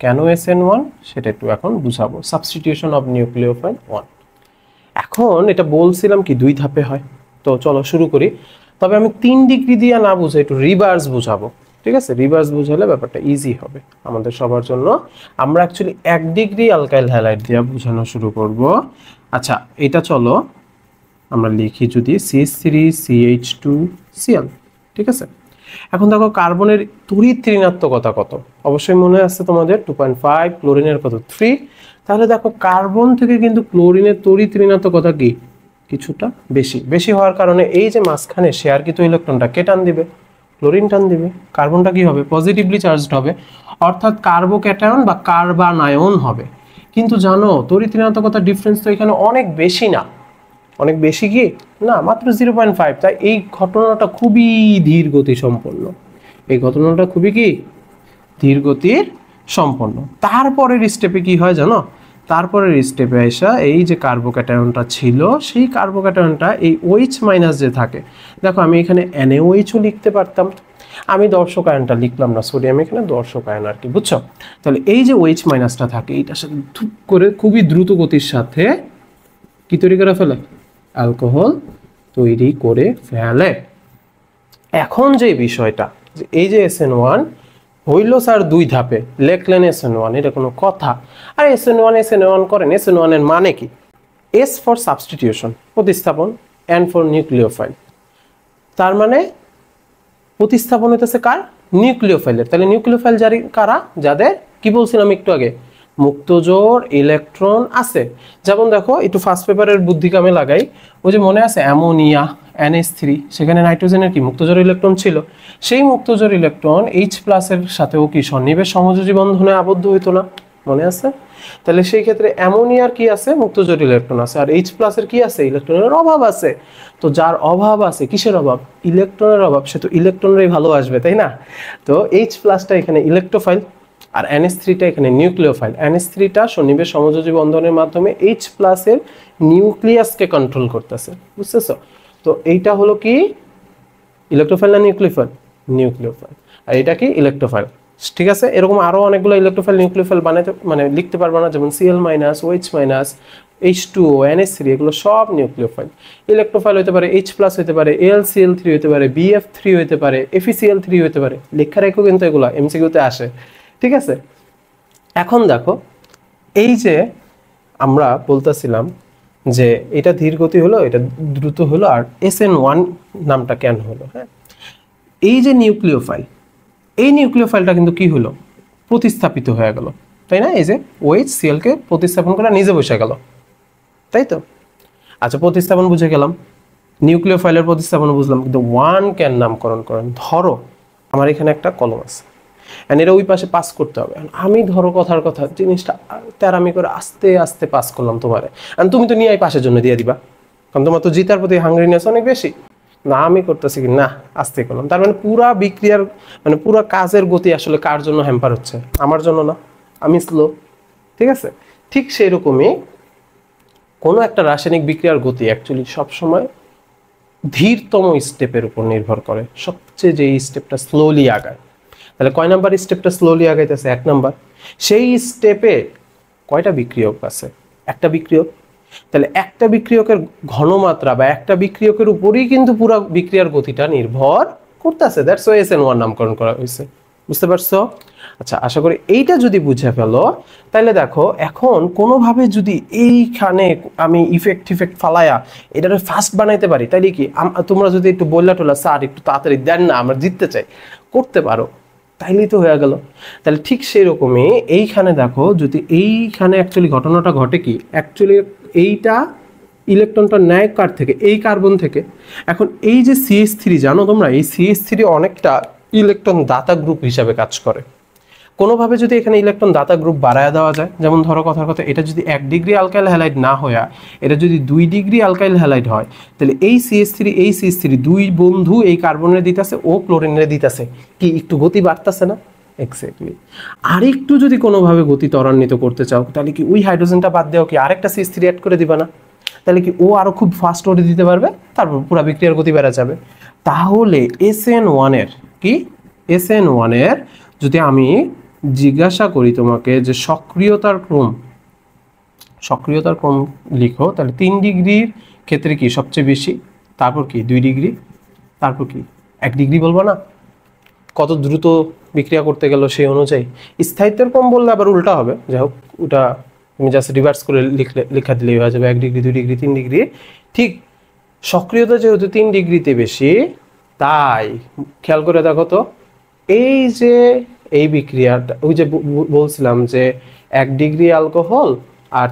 কেন SN1 সেটা একটু এখন বুঝাবো। Substitution of nucleophile 1। এখন এটা বলছিলাম কি 2 ধাপে হয়, তো চলো শুরু করি। তবে আমি 3 ডিগ্রি দিয়ে না বুঝে একটু রিভার্স বুঝাবো, ঠিক আছে? রিভার্স বুঝালে ব্যাপারটা ইজি হবে আমাদের সবার জন্য। আমরা অ্যাকচুয়ালি 1 ডিগ্রি অ্যালকাইল হ্যালাইড দিয়ে বোঝানো শুরু করব। আচ্ছা, এটা চলো আমরা লিখি যদি C3CH2Cl, ঠিক আছে? এখন দেখো কার্বনের তড়িৎ ঋণাত্মকতা কত, অবশ্যই মনে আছে তোমাদের 2.5, ক্লোরিনের কত 3। তাহলে দেখো কার্বন থেকে কিন্তু ক্লোরিনের তড়িৎ ঋণাত্মকতা কি কিছুটা বেশি হওয়ার কারণে এই যে মাঝখানে শেয়ারকৃত ইলেকট্রনটা কে টান দিবে? ক্লোরিন টান দিবে। কার্বনটা কি হবে? পজিটিভলি চার্জড হবে, অর্থাৎ কার্বোক্যাটায়ন বা কার্বানায়ন হবে। কিন্তু জানো তড়িৎ ঋণাত্মকতার ডিফারেন্স তো এখানে অনেক বেশি না, অনেক বেশি কি না, মাত্র 0.5। তাই এই ঘটনাটা খুবই ধীর গতি সম্পন্ন, এই ঘটনাটা খুবই কি ধীর গতির সম্পন্ন। তারপরের স্টেপে কি হয় জানো? তারপরের স্টেপে আসা এই যে কার্বোক্যাটায়নটা ছিল, সেই কার্বোক্যাটায়নটা এই OH- যে থাকে, দেখো আমি এখানে NaOH লিখতে পারতাম, আমি দর্শক আয়নটা লিখলাম না, সোডিয়াম এখানে দর্শক আয়ন আর কি, বুঝছো? তাহলে এই যে OH- থাকে, এইটার সাথে ধুপ করে খুবই দ্রুত গতির সাথে কি তৈরি করে ফেলে? অ্যালকোহল তৈরি করে ফেলে। এখন যে বিষয়টা, এই যে SN1 হইল স্যার 2 ধাপে, লেখলেন SN1, এটা কোনো কথা? আর SN1 করেন, SN1 এর মানে কি? S ফর সাবস্টিটিউশন, প্রতিস্থাপন, N ফর নিউক্লিওফাইল। তার মানে প্রতিস্থাপন হইতেছে কার? নিউক্লিওফাইলের। তাহলে নিউক্লিওফাইল কারা? যাদের কি বলছিলাম একটু আগে, মুক্তজোড় ইলেকট্রন আছে। যেমন দেখো একটু ফার্স্ট পেপারের বুদ্ধি কামে লাগাই, ওই যে মনে আছে অ্যামোনিয়া NH3, সেখানে নাইট্রোজেনের কি মুক্তজোড় ইলেকট্রন ছিল, সেই মুক্তজোড় ইলেকট্রন H+ এর সাথেও কি সন্নিবেশ সমযোজী বন্ধনে আবদ্ধ হইতো না? মনে আছে? তাহলে সেই ক্ষেত্রে অ্যামোনিয়ার কি আছে? মুক্তজোড় ইলেকট্রন আছে। আর H+ এর কি আছে? ইলেকট্রনের অভাব আছে। তো যার অভাব আছে, কিসের অভাব? ইলেকট্রনের অভাব, সে তো ইলেকট্রনেরই ভালোবাসবে, তাই না? তো H+টা এখানে ইলেকট্রোফাইল আর NH3টা এখানে নিউক্লিওফাইল। NH3টা সন্নিবেশ সমযোজী বন্ধনের মাধ্যমে H+ এর নিউক্লিয়াসকে কন্ট্রোল করতেছে, বুঝতেছো? তো এইটা হলো কি ইলেকট্রোফাইল না নিউক্লিওফাইল? নিউক্লিওফাইল। আর এটা কি ইলেকট্রোফাইল। ঠিক আছে, এরকম আরো অনেকগুলো ইলেকট্রোফাইল নিউক্লিওফাইল বানাইতে মানে লিখতে পারবো না, যেমন Cl-, OH-, H2O, NH3, এগুলো সব নিউক্লিওফাইল। ইলেকট্রোফাইল হতে পারে H+ হতে পারে, AlCl3 হতে পারে, BF3 হতে পারে, FeCl3 হতে পারে। লেখা রেখো কিন্তু এগুলো এমসিকিউতে আসে। ঠিক আছে, এখন দেখো এই যে আমরা বলতেছিলাম যে এটা ধীর গতি হলো, এটা দ্রুত হলো, আর SN1 নামটা কেন হলো? হ্যাঁ, এই যে নিউক্লিওফাইল, এই নিউক্লিওফাইলটা কিন্তু কি হলো? প্রতিস্থাপিত হয়ে গেল, তাই না? এই যে OHCl কে প্রতিস্থাপন করে নিজে বসে গেল, তাই তো? আচ্ছা, প্রতিস্থাপন বুঝে গেলাম, নিউক্লিওফাইলের প্রতিস্থাপন বুঝলাম, কিন্তু 1 কেন নামকরণ করেন? ধরো আমার এখানে একটা কলম আছে, এটা ওই পাশে পাস করতে হবে। আমি ধরো কথার কথা জিনিসটা তেরামি করে আস্তে আস্তে পাস করলাম তোমারে, তুমি তো নিয়ে এই পাশের জন্য দিয়ে দিবা, কারণ তোমার তো জিতার প্রতি হাঙ্গ্রিনেস অনেক বেশি। না, আমি করতেছি কি না, আস্তে করলাম। তার মানে পুরা বিক্রিয়ার মানে পুরা কাজের গতি আসলে কার জন্য হ্যাম্পার হচ্ছে? আমার জন্য না, আমি স্লো। ঠিক আছে, ঠিক সেই রকমই কোনো একটা রাসায়নিক বিক্রিয়ার গতি অ্যাকচুয়ালি সবসময় ধীরতম স্টেপের উপর নির্ভর করে, সবচেয়ে যে স্টেপটা স্লোলি আগায়। তাহলে কয় নাম্বার স্টেপটা স্লোলি আগাইতেছে? 1 নাম্বার। সেই স্টেপে কয়টা বিক্রিয়ক আছে? একটা বিক্রিয়ক। তাহলে একটা বিক্রিয়কের ঘনমাত্রা বা একটা বিক্রিয়কের উপরেই কিন্তু পুরো বিক্রিয়ার গতিটা নির্ভর করতেছে। দ্যাটস ওয়াই SN1 নামকরণ করা হয়েছে। বুঝতে পারছো? আচ্ছা, আশা করি এইটা যদি বুঝে ফেলো, তাহলে দেখো এখন কোনোভাবে যদি এইখানে আমি ইফেক্ট ফালায়া এটাকে ফাস্ট বানাইতে পারি, তাইলে কি তোমরা যদি একটু বললা টোলা স্যার একটু তাড়াতাড়ি দেন না, আমরা জিততে চাই, করতে পারো, তাইলেই তো হয়ে গেল। তাহলে ঠিক সেই রকমই এইখানে দেখো, যদি এইখানে অ্যাকচুয়ালি ঘটনাটা ঘটে কি, অ্যাকচুয়ালি এইটা ইলেকট্রনটা নেয় কার থেকে? এই কার্বন থেকে। এখন এই যে CH3 জানো তোমরা, এই CH3 অনেকটা ইলেকট্রন দাতা গ্রুপ হিসাবে কাজ করে। কোনোভাবে যদি এখানে ইলেকট্রন দাতা গ্রুপ বাড়ায় দেওয়া যায়, যেমন ধরো কথার কথা এটা যদি 1 ডিগ্রি অ্যালকাইল হ্যালাইড না হয়, এটা যদি 2 ডিগ্রি অ্যালকাইল হ্যালাইড হয়, তাহলে এই CH3 দুই বন্ধু এই কার্বনের দিতেছে ও ক্লোরিনের দিতেছে, কি একটু গতি বাড়তেছে না? এক্স্যাক্টলি। আর একটু যদি কোনোভাবে গতি ত্বরান্বিত করতে চাও, তাহলে কি ওই হাইড্রোজেনটা বাদ দেও, কি আরেকটা CH3 অ্যাড করে দিবা না? তাহলে কি ও আরো খুব ফাস্ট ওঠে দিতে পারবে, তারপর পুরো বিক্রিয়ার গতি বেড়ে যাবে। তাহলে SN1 এর কি, SN1 এর যদি আমি জিজ্ঞাসা করি তোমাকে যে সক্রিয়তার ক্রম লিখো, তাহলে 3 ডিগ্রির ক্ষেত্রে কি সবচেয়ে বেশি, তারপর কি 2 ডিগ্রি, তারপর কি 1 ডিগ্রি বলবো না? কত দ্রুত বিক্রিয়া করতে গেল সেই অনুযায়ী। স্থায়িত্বের ক্রম বললে আবার উল্টা হবে, যাই হোক ওটা তুমি জাস্ট রিভার্স করে লেখা দিলেই হয়ে যাবে, 1 ডিগ্রি 2 ডিগ্রি 3 ডিগ্রি। ঠিক সক্রিয়তা যেহেতু 3 ডিগ্রিতে বেশি, তাই খেয়াল করে দেখো তো, এই যে এই বিক্রিয়াটা ওই যে বলছিলাম যে 1 ডিগ্রি অ্যালকোহল আর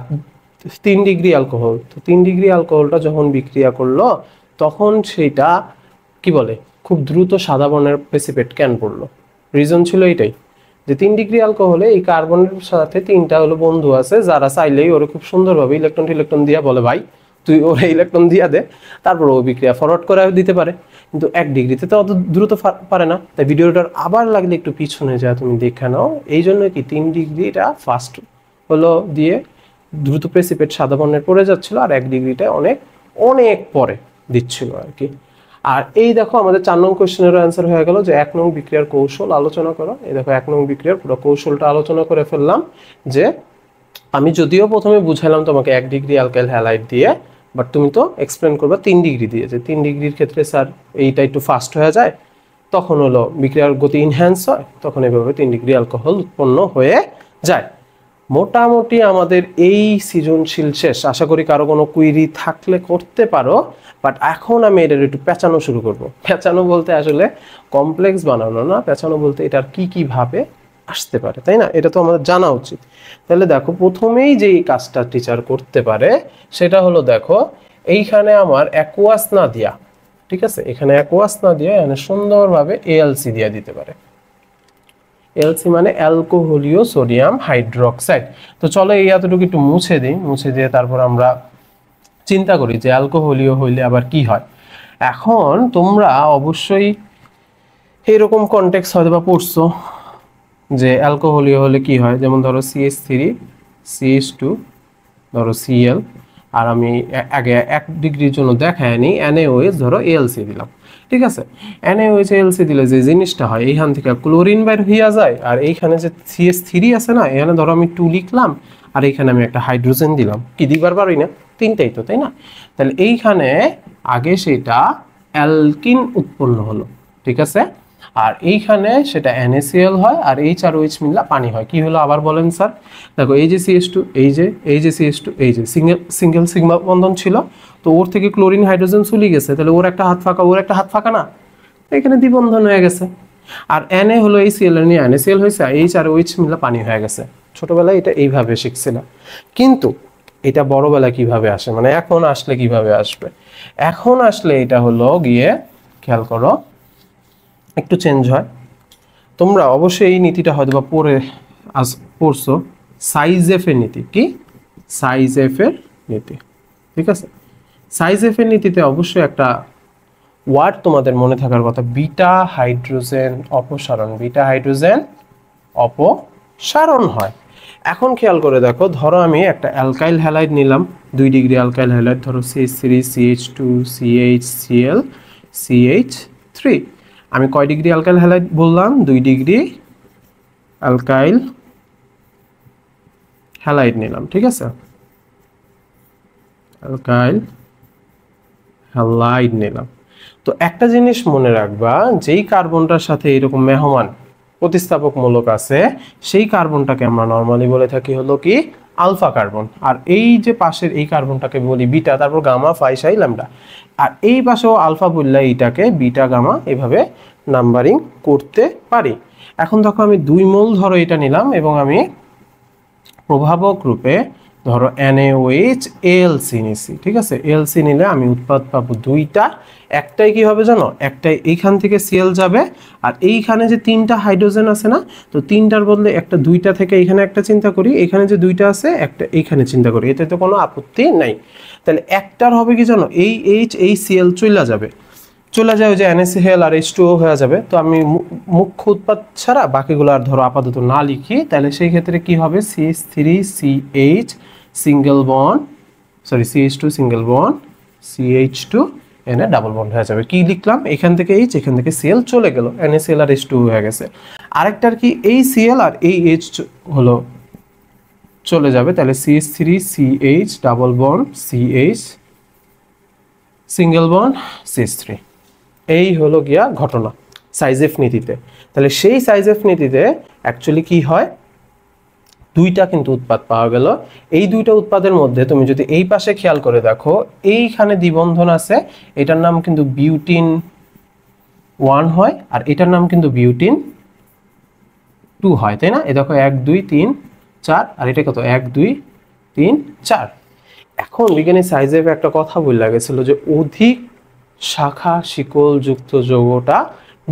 3 ডিগ্রি অ্যালকোহল, তো 3 ডিগ্রি অ্যালকোহলটা যখন বিক্রিয়া করলো তখন সেটা কি বলে খুব দ্রুত সাদা বর্ণের প্রেসিপিটেট কেন পড়লো? রিজন ছিল এটাই যে 3 ডিগ্রি অ্যালকোহলে এই কার্বনের সাথে 3টা হলো বন্ধু আছে, যারা চাইলেই ওরা খুব সুন্দরভাবে ইলেকট্রন দিয়ে বলে ভাই তুই ওরা ইলেকট্রন দিয়া দে, তারপর ও বিক্রিয়া ফরওয়ার্ড করে দিতে পারে। কিন্তু 1 ডিগ্রিতে তো অত দ্রুত পারে না। তাই ভিডিওটার আবার লাগলে একটু পিছনে যা তুমি দেখে নাও, এই জন্য কি 3 ডিগ্রিটা ফার্স্ট হলো দিয়ে দ্রুত প্রেসিপিটেট সাদা বর্ণের পড়ে যাচ্ছিল, আর 1 ডিগ্রিটা অনেক অনেক পরে দিচ্ছিল আর কি। আর এই দেখো আমাদের 4 নং কোশ্চেনেরও অ্যান্সার হয়ে গেল যে 1 নং বিক্রিয়ার কৌশল আলোচনা করো। এই দেখো 1 নং বিক্রিয়ার পুরো কৌশলটা আলোচনা করে ফেললাম। যে আমি যদিও প্রথমে বুঝাইলাম তোমাকে 1 ডিগ্রি অ্যালকাইল হ্যালাইড দিয়ে, বাট তুমি তো এক্সপ্লেন করবে 3 ডিগ্রি দিয়ে, যে 3 ডিগ্রির ক্ষেত্রে স্যার এইটা একটু ফাস্ট হয়ে যায়, তখন হলো বিক্রিয়ার গতি ইনহ্যান্স হয়, তখন এভাবে 3 ডিগ্রি অ্যালকোহল উৎপন্ন হয়ে যায়। মোটামুটি আমাদের এই সৃজনশীল শেষ। আশা করি কারো কোনো কুইরি থাকলে করতে পারো, বাট এখন আমি এটার একটু পেঁচানো শুরু করব। পেঁচানো বলতে আসলে কমপ্লেক্স বানানো না, পেঁচানো বলতে এটার কি কি ভাবে আসতে পারে, তাই না? এটা তো আমাদের জানা উচিত। তাহলে দেখো প্রথমেই যেই কাজটা টিচার করতে পারে সেটা হলো, দেখো এইখানে আমার অ্যাকুয়াস না দিয়া, ঠিক আছে, এখানে অ্যাকুয়াস না দিয়া এখানে সুন্দরভাবে এএলসি দিয়ে দিতে পারে। এলসি মানে অ্যালকোহলীয় সোডিয়াম হাইড্রোক্সাইড। তো চলো এই এতটুকু একটু মুছে দিই, মুছে দিয়ে তারপর আমরা চিন্তা করি যে অ্যালকোহলীয় হইলে আবার কি হয়। এখন তোমরা অবশ্যই এরকম কনটেক্সট হয়তো বা পড়ছো যে অ্যালকোহলীয় হলে কি হয়, যেমন ধরো CH3 CH2 ধরো Cl, আর আমি আগে 1 ডিগ্রির জন্য দেখায় নি NaOH ধরো AlC দিলাম, ঠিক আছে। NaOH AlC দিলে যে জিনিসটা হয়, এইখান থেকে ক্লোরিন বাইর হইয়া যায়, আর এইখানে যে CH3 আছে না, এখানে ধরো আমি 2 লিখলাম আর এইখানে আমি একটা হাইড্রোজেন দিলাম, কি দিবার পারি না, তিনটাই তো, তাই না? তাহলে এইখানে আগে সেটা অ্যালকিন উৎপন্ন হলো, ঠিক আছে, আর এইখানে সেটা NaCl হয় আর H আর OH মিললা পানি হয়। কি হলো আবার বলেন স্যার? দেখো এই যে CH2, এই যে CH2, এই যে সিঙ্গেল সিগমা বন্ধন ছিল, তো ওর থেকে ক্লোরিন হাইড্রোজেন চলে গেছে, তাহলে ওর একটা হাত ফাঁকা, ওর একটা হাত ফাঁকা না, এখানে দ্বিবন্ধন হয়ে গেছে। আর Na হলো এই Cl এর নিয়ে NaCl হয়েছে, H আর OH মিললা পানি হয়ে গেছে। ছোটবেলায় এটা এইভাবে শিখছিলাম, কিন্তু এটা বড়বেলা কিভাবে আসে, মানে এখন আসলে কিভাবে আসবে? এখন আসলে এটা হলো গিয়ে, খেয়াল করো একটু চেঞ্জ হয়। তোমরা অবশ্যই এই নীতিটা হয়তো বা পড়ছো, সাইজ এফ এর নীতি। কি সাইজ এফ এর নীতি? ঠিক আছে, সাইজ এফ এর নীতিতে অবশ্যই একটা ওয়ার্ড তোমাদের মনে থাকার কথা, বিটা হাইড্রোজেন অপসারণ। বিটা হাইড্রোজেন অপসারণ হয়। এখন খেয়াল করে দেখো, ধরো আমি একটা অ্যালকাইল হ্যালাইড নিলাম, 2 ডিগ্রি অ্যালকাইল হ্যালাইড, ধরো CH3 CH2 CHCl CH3। আমি কয় ডিগ্রি অ্যালকাইল হ্যালাইড বললাম? 2 ডিগ্রি অ্যালকাইল হ্যালাইড নিলাম, ঠিক আছে, অ্যালকাইল হ্যালাইড নিলাম। তো একটা জিনিস মনে রাখবা, যেই কার্বনটার সাথে এরকম মেহমান প্রতিস্থাপকমূলক আছে, সেই কার্বনটাকে আমরা নরমালি বলে থাকি হলো কি আলফা কার্বন, আর এই যে পাশের এই কার্বনটাকে বলি বিটা, তারপর গামা ফাই সাই ল্যামডা, আর এই পাশেও আলফা বললে এইটাকে বিটা গামা এভাবে নাম্বারিং করতে পারি। এখন দেখো আমি 2 মোল ধরো এটা নিলাম এবং আমি প্রভাবক রূপে ধরো NaOH AlC নিছি, ঠিক আছে। AlC নিলে আমি উৎপাদ পাবো 2টা, একটাই কি হবে জানো, একটাই এইখান থেকে Cl যাবে, আর এইখানে যে 3টা হাইড্রোজেন আছে না, তো 3টার বদলে একটা 2টা থেকে এখানে একটা চিন্তা করি, এখানে যে 2টা আছে একটা এইখানে চিন্তা করি, এতে তো কোনো আপত্তি নাই। তাহলে একটার হবে কি জানো, এই H এই Cl চলে যাবে, চলে যায় ওই যে NaCl আর H2O হয়ে যাবে। তো আমি মুখ্য উৎপাদ ছাড়া বাকিগুলো আর ধরো আপাতত না লিখি, তাহলে সেই ক্ষেত্রে কি হবে, CH3CH single bond, sorry CH2 single bond CH2 এনে ডাবল বন্ড হয়ে যাবে। কি লিখলাম, এখান থেকে H এখান থেকে Cl চলে গেল, NaCl আর H2O হয়ে গেছে। আরেকটার কি, এই Cl আর এই H হলো চলে যাবে, তাহলে CH3CH double bond CH single bond CH3। এই হলো গিয়া ঘটনা সাইজ এফ নীতিতে। তাহলে সেই সাইজ এফ নীতিতে অ্যাকচুয়ালি কি হয়, 2টা কিন্তু উৎপাদ পাওয়া গেল। এই 2টা উৎপাদের মধ্যে তুমি যদি এই পাশে খেয়াল করে দেখো, এইখানে দ্বিবন্ধন আছে, এটার নাম কিন্তু বিউটিন 1 হয়, আর এটার নাম কিন্তু বিউটিন 2 হয়, তাই না? এই দেখো 1 2 3 4, আর এটা কত 1 2 3 4। এখন বিজ্ঞানী সাইজ এফ একটা কথা বলে লাগেছিল যে অধিক শাখা শিকল যুক্ত যৌগটা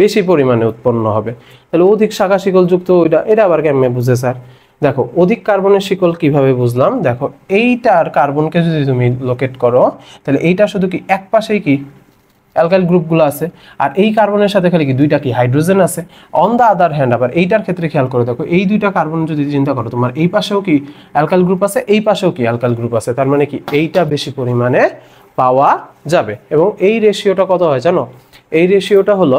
বেশি পরিমাণে উৎপন্ন হবে। তাহলে অধিক শাখা শিকল যুক্ত এটা আবার কেমনে বুঝে স্যার? দেখো অধিক কার্বনের শিকল কিভাবে বুঝলাম, দেখো এইটার কার্বনকে যদি তুমি লোকেট করো, তাহলে এইটা শুধু কি এক পাশেই কি অ্যালকাইল গ্রুপগুলো আছে, আর এই কার্বনের সাথে খালি কি 2টা কি হাইড্রোজেন আছে। অন দা আদার হ্যান্ড আবার এইটার ক্ষেত্রে খেয়াল করে দেখো, এই 2টা কার্বন যদি চিন্তা করো, তোমার এই পাশেও কি অ্যালকাইল গ্রুপ আছে, এই পাশেও কি অ্যালকাইল গ্রুপ আছে, তার মানে কি এইটা বেশি পরিমাণে পাওয়া যাবে। এবং এই রেশিওটা কত হয় জানো, এই রেশিওটা হলো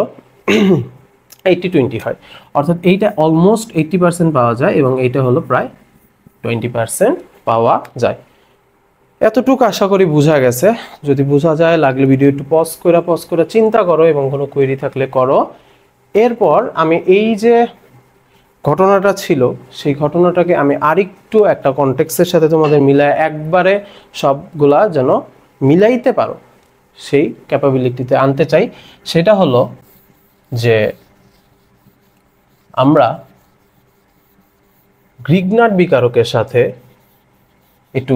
80-20 হয়, অর্থাৎ এইটা অলমোস্ট 80% পাওয়া যায় এবং এইটা হলো প্রায় 20% পাওয়া যায়। এতটুকু আশা করি বোঝা গেছে। যদি বোঝা যায় লাগলে ভিডিও একটু পজ করে চিন্তা করো এবং কোনো কোয়েরি থাকলে করো। এরপর আমি এই যে ঘটনাটা ছিল সেই ঘটনাটাকে আমি আরেকটু একটা কনটেক্সটের সাথে তোমাদের মিলায় একবারে সবগুলা যেন মিলাইতে পারো সেই ক্যাপাবিলিটিতে আনতে চাই। সেটা হলো যে আমরা গ্রিগনার্ড বিকারকের সাথে একটু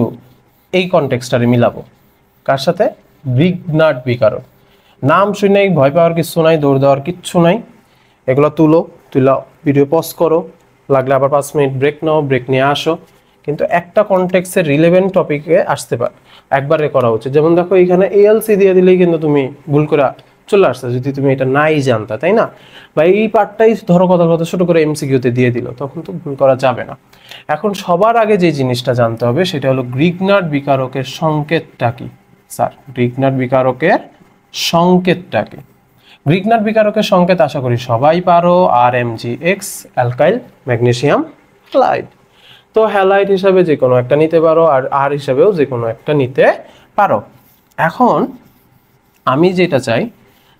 এই কনটেক্সটারে মিলাবো। কার সাথে? গ্রিগনার্ড বিকারক। নাম শুনেই ভয় পাওয়ার কিচ্ছু নাই, দৌড় দেওয়ার কিচ্ছু নাই। এগুলো তুলা ভিডিও পজ করো, লাগলে আবার 5 মিনিট ব্রেক নাও, ব্রেক নিয়ে আসো, কিন্তু একটা কনটেক্সের রিলেভেন্ট টপিকে আসতে পার একবারে করা উচিত। যেমন দেখো এখানে এএলসি দিয়ে দিলেই কিন্তু তুমি ভুল করে চলে আসছে যদি তুমি এটা নাই জানতা, তাই না? বা এই পার্টটাই ধরো কথা কথা ছোট করে এমসিকিউতে দিয়ে দিল, তখন তো ভুল করা যাবে না। এখন সবার আগে যে জিনিসটা জানতে হবে সেটা হলো গ্রিগনার্ড বিকারকের সংকেতটা কি। স্যার, গ্রিগনার্ড বিকারকের সংকেতটা কি? গ্রিগনার্ড বিকারকের সংকেত আশা করি সবাই পারো, RMgX অ্যালকাইল ম্যাগনেসিয়াম হ্যালাইড। তো হ্যালাইড হিসাবে যে কোনো একটা নিতে পারো, আর আর হিসাবেও যে কোনো একটা নিতে পারো। এখন আমি যেটা চাই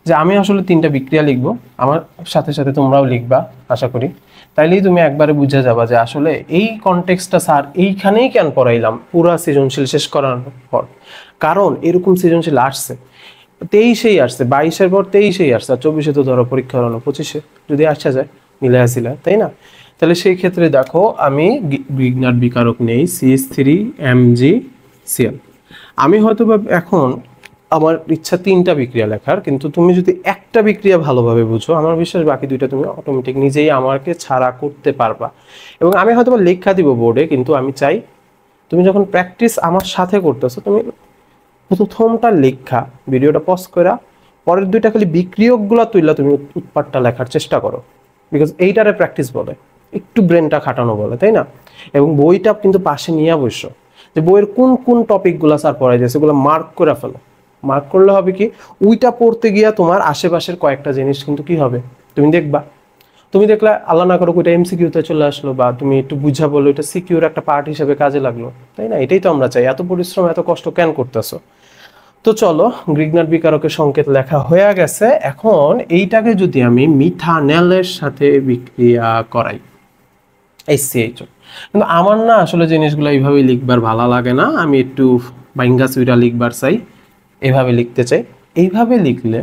যে আমি আসলে 3টা বিক্রিয়া লিখবো, আমার সাথে সাথে তোমরাও লিখবা আশা করি। তাইলেই তুমি একবারে বুঝে যাবা যে আসলে এই কনটেক্সটটা স্যার এইখানেই কেন পড়াইলাম পুরা সৃজনশীল শেষ করার পর। কারণ এরকম সৃজনশীল আসছে, 23-এই আসছে, 22-এর পর 23-এই আসছে, আর 24-এ তো ধরো পরীক্ষা হলো, 25-এ যদি আসা যায় মিলে আসিলা, তাই না? তাহলে সেই ক্ষেত্রে দেখো আমি গ্রিগনার্ড বিকারক নেই CH3MgCl। আমি হয়তো এখন আমার ইচ্ছা 3টা বিক্রিয়া লেখার, কিন্তু তুমি যদি একটা বিক্রিয়া ভালোভাবে বুঝো, আমার বিশ্বাস বাকি 2টা তুমি অটোমেটিক নিজেই আমাকে ছাড়া করতে পারবা। এবং আমি হয়তো লেখা দিব বোর্ডে, কিন্তু আমি চাই তুমি যখন প্র্যাকটিস আমার সাথে করতেছো, তুমি প্রথমটা লেখা ভিডিওটা পজ করা পরের 2টা খালি বিক্রিয়কগুলো তুইলা তুমি উৎপাদটা লেখার চেষ্টা করো, বিকজ এইটারে প্র্যাকটিস বলে, একটু ব্রেনটা খাটানো বলে, তাই না? এবং বইটা কিন্তু পাশে নিয়ে বসো, যে বইয়ের কোন কোন টপিকগুলো স্যার পড়াই যায় সেগুলো মার্ক করে ফেলো। মার্ক করলে হবে কি, ওইটা পড়তে গিয়া তোমার আশেপাশের কয়েকটা জিনিস কিন্তু কি হবে তুমি দেখবা। তুমি দেখলে আল্লাহ না করো ওইটা এমসিকিউতে চলে আসলো, বা তুমি একটু বুঝা বললো, এটা সিকিউর একটা পার্ট হিসেবে কাজে লাগলো, তাই না? এটাই তো আমরা চাই। এত পরিশ্রম এত কষ্ট কেন করতেছো? তো চলো, গ্রিগনার্ড বিকারকের সংকেত লেখা হয়ে গেছে। এখন এইটাকে যদি আমি মিথানেলের সাথে বিক্রিয়া করাই, HCHO, কিন্তু আমার না আসলে জিনিসগুলো এইভাবে লিখবার ভালো লাগে না, আমি একটু বাইঙ্গা সুইরা লিখবার চাই, এইভাবে লিখতে চাই। এইভাবে লিখলে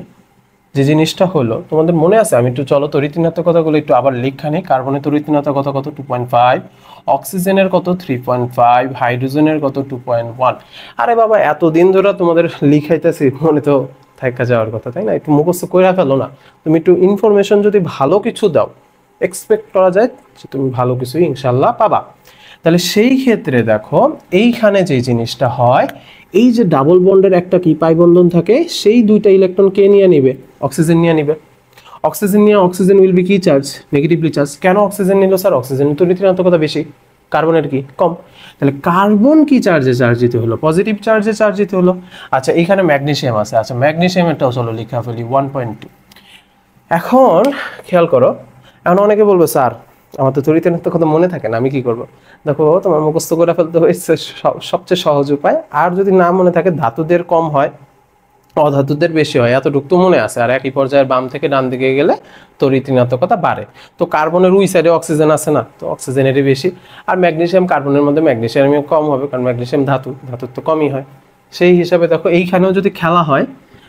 যে জিনিসটা হলো, তোমাদের মনে আছে, আমি একটু চলো তরিতিনাত্মকতাগুলো একটু আবার লেখা নেই। কার্বনের তরিতিনাত্মকতা কত? 2.5, অক্সিজেনের কত? 3.5, হাইড্রোজেনের কত? 2.1। আরে বাবা, এতদিন ধরে তোমাদের লিখাইতেছি, মনে তো থাকা যাওয়ার কথা, তাই না? একটু মুখস্থ করে ফেলো না। তুমি একটু ইনফরমেশন যদি ভালো কিছু দাও, এক্সপেক্ট করা যায় যে তুমি ভালো কিছু ইনশাল্লাহ পাবা। তাহলে সেই ক্ষেত্রে দেখো এইখানে যে জিনিসটা হয়, এই যে ডাবল বন্ডের একটা কি পাই বন্ধন থাকে, সেই 2টা ইলেকট্রন কে নিয়ে নিবে? অক্সিজেন নিয়ে নিবে। অক্সিজেন নিয়ে অক্সিজেন উইল বি কি চার্জ? Negatively charge. কেন অক্সিজেন নিল স্যার? অক্সিজেনের তো ঋণাত্মকতা বেশি, কার্বনের কি কম। তাহলে কার্বন কি চার্জে চার্জিত হলো? পজিটিভ চার্জে চার্জিত হলো। আচ্ছা, এখানে ম্যাগনেসিয়াম আছে, আচ্ছা ম্যাগনেসিয়ামেরটাও চলো লিখা ফেলি 1.2। এখন খেয়াল করো, এখন অনেকে বলবে স্যার আমার তো তরিতিনাত্মক কথা মনে থাকে না, আমি কি করব? দেখো, তোমার মুখস্থ করে ফেলতে হয়েছে সবচেয়ে সহজ উপায়। আর যদি না মনে থাকে, ধাতুদের কম হয় অধাতুদের বেশি হয়, এতটুকু তো মনে আছে। আর একই পর্যায়ের বাম থেকে ডান দিকে গেলে তরিতিনাত্মকতা বাড়ে। তো কার্বনের ওই সাইডে অক্সিজেন আছে না, তো অক্সিজেনেরই বেশি। আর ম্যাগনেসিয়াম, কার্বনের মধ্যে ম্যাগনেসিয়ামও কম হবে, কারণ ম্যাগনেসিয়াম ধাতুর তো কমই হয়। সেই হিসাবে দেখো এইখানেও যদি খেলা হয়,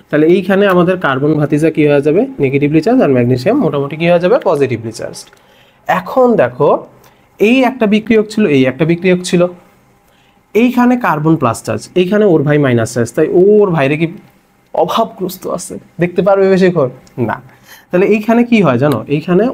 তাহলে এইখানে আমাদের কার্বন ভাতিজা কি হয়ে যাবে? নেগেটিভলি চার্জ, আর ম্যাগনেসিয়াম মোটামুটি কি হয়ে যাবে? Positively charge. এখন দেখো, এই একটা বিক্রিয়ক ছিল, এই একটা বিক্রিয়ক ছিল, এইখানে কার্বন প্লাস চার্জ, এইখানে ওর ভাই মাইনাস চার্জ, তাই ওর ভাইরে কি অভাবগ্রস্ত আছে, দেখতে পারবে বেশিক্ষণ না। তাহলে এইখানে কি হয় জানো? এইখানে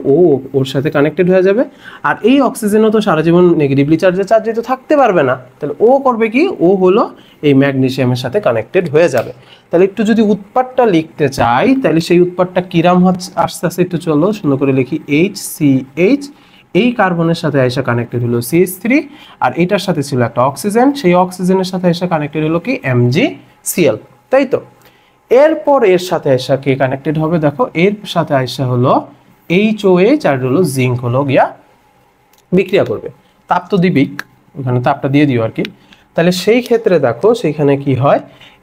ওর সাথে কানেক্টেড হয়ে যাবে, আর এই অক্সিজেনও তো সারা জীবন নেগেটিভলি চার্জে থাকতে পারবে না। তাহলে ও করবে কি? ও হলো এই ম্যাগনেসিয়ামের সাথে কানেক্টেড হয়ে যাবে। তাহলে একটু যদি উৎপাদটা লিখতে চাই, তাহলে সেই উৎপাদটা কিরাম আস্তে আস্তে একটু চলো সুন্দর করে লিখি। HCH, এই কার্বনের সাথে আইসা কানেক্টেড হলো CH3, আর এটার সাথে ছিল একটা অক্সিজেন, সেই অক্সিজেনের সাথে আইসা কানেক্টেড হলো কি? MgCl, তাই তো? এরপর এর সাথে আইসা কে কানেক্টেড হবে? দেখো, এর সাথে আইসা হলো HOH, আর হলো জিঙ্ক হলো গিয়া বিক্রিয়া করবে। তাপ তো দিবিক, ওখানে তাপটা দিয়ে দিও আর কি। তাহলে সেই ক্ষেত্রে দেখো সেইখানে কি হয়,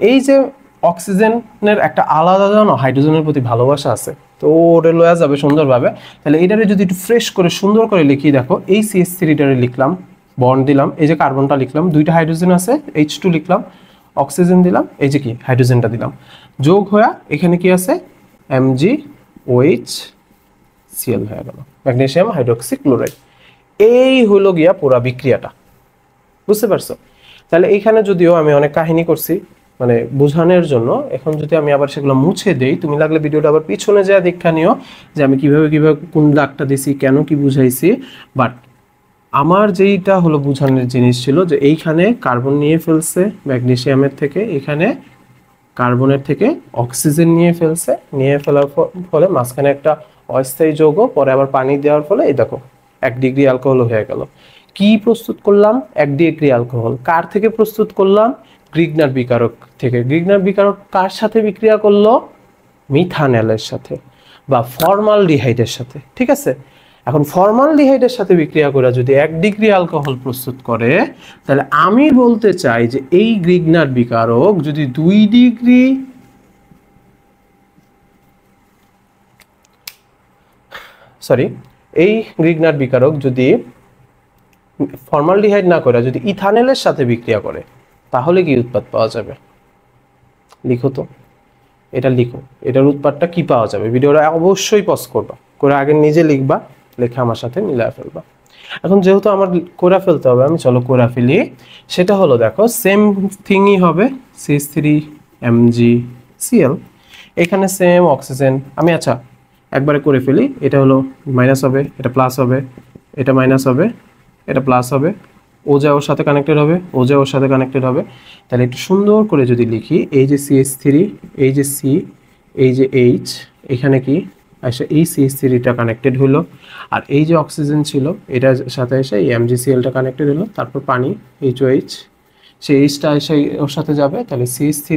এই যে অক্সিজেনের একটা আলাদা জানো হাইড্রোজেনের প্রতি ভালোবাসা আছে, তো ওরে লয়া যাবে সুন্দরভাবে। তাহলে এটারে যদি একটু ফ্রেশ করে সুন্দর করে লিখি, দেখো এই CH3টারে লিখলাম, বন্ড দিলাম, এই যে কার্বনটা লিখলাম, দুইটা হাইড্রোজেন আছে, H2 লিখলাম, অক্সিজেন দিলাম, এই যে কি হাইড্রোজেনটা দিলাম, যোগ হয়ে এখানে কি আছে MgOH হয়ে গেল, ম্যাগনেসিয়াম হাইড্রোক্সি ক্লোরাইড। এই হলো গিয়া পুরা বিক্রিয়াটা, বুঝতে পারছো? তাহলে এইখানে যদিও আমি অনেক কাহিনী করছি মানে বোঝানোর জন্য, এখন যদি আমি আবার সেগুলো মুছে দেই, তুমি লাগলে ভিডিওটা আবার পিছনে যা দেখা নিও যে আমি কিভাবে কিভাবে কোন দাগটা দিছি, কেন কি বুঝাইছি। বাট আমার যেইটা হলো বোঝানোর জিনিস ছিল যে এইখানে কার্বন নিয়ে ফেলছে ম্যাগনেসিয়ামের থেকে, এখানে কার্বনের থেকে অক্সিজেন নিয়ে ফেলছে, নিয়ে ফেলার ফলে মাঝখানে একটা অস্থায়ী যৌগ, পরে আবার পানি দেওয়ার ফলে এই দেখো 1 ডিগ্রি অ্যালকোহল হয়ে গেল। কি প্রস্তুত করলাম? 1 ডিগ্রি অ্যালকোহল। কার থেকে প্রস্তুত করলাম? গ্রিগনার বিকারক থেকে। গ্রিগনার বিকারক কার সাথে বিক্রিয়া করলো? মিথানলের সাথে বা ফর্মালডিহাইডের সাথে, ঠিক আছে? এখন ফর্মালডিহাইডের সাথে বিক্রিয়া করে যদি 1 ডিগ্রি অ্যালকোহল প্রস্তুত করে, তাহলে আমি বলতে চাই যে এই গ্রিগনার বিকারক যদি 2 ডিগ্রি এই গ্রিগনার বিকারক যদি ফর্মালডিহাইড না করে যদি ইথানলের সাথে বিক্রিয়া করে, তাহলে কি উৎপাদ পাওয়া যাবে? লিখো তো, এটা লিখো, এটার উৎপাদটা কি পাওয়া যাবে। ভিডিওটা অবশ্যই পজ করবা, করে আগে নিজে লিখবা, লেখা আমার সাথে মিলায় ফেলবা। এখন যেহেতু আমার করে ফেলতে হবে, আমি চলো করে ফেলি। সেটা হলো দেখো সেম থিংই হবে, CH3MgCl, এখানে সেম অক্সিজেন। আমি আচ্ছা একবারে করে ফেলি, এটা হলো মাইনাস হবে, এটা প্লাস হবে, এটা মাইনাস হবে, এটা প্লাস হবে, ও যা ওর সাথে কানেক্টেড হবে, ও যা ওর সাথে কানেক্টেড হবে। তাহলে একটু সুন্দর করে যদি লিখি, এই যে CH3, এই যে C, এই যে H, এখানে কি আসে এই CH3টা কানেক্টেড হলো, আর এই যে অক্সিজেন ছিল এটার সাথে এসে এই MgClটা কানেক্টেড হলো, তারপর পানি HOH, সেই Hটা এসে ওর সাথে যাবে, তাহলে CH3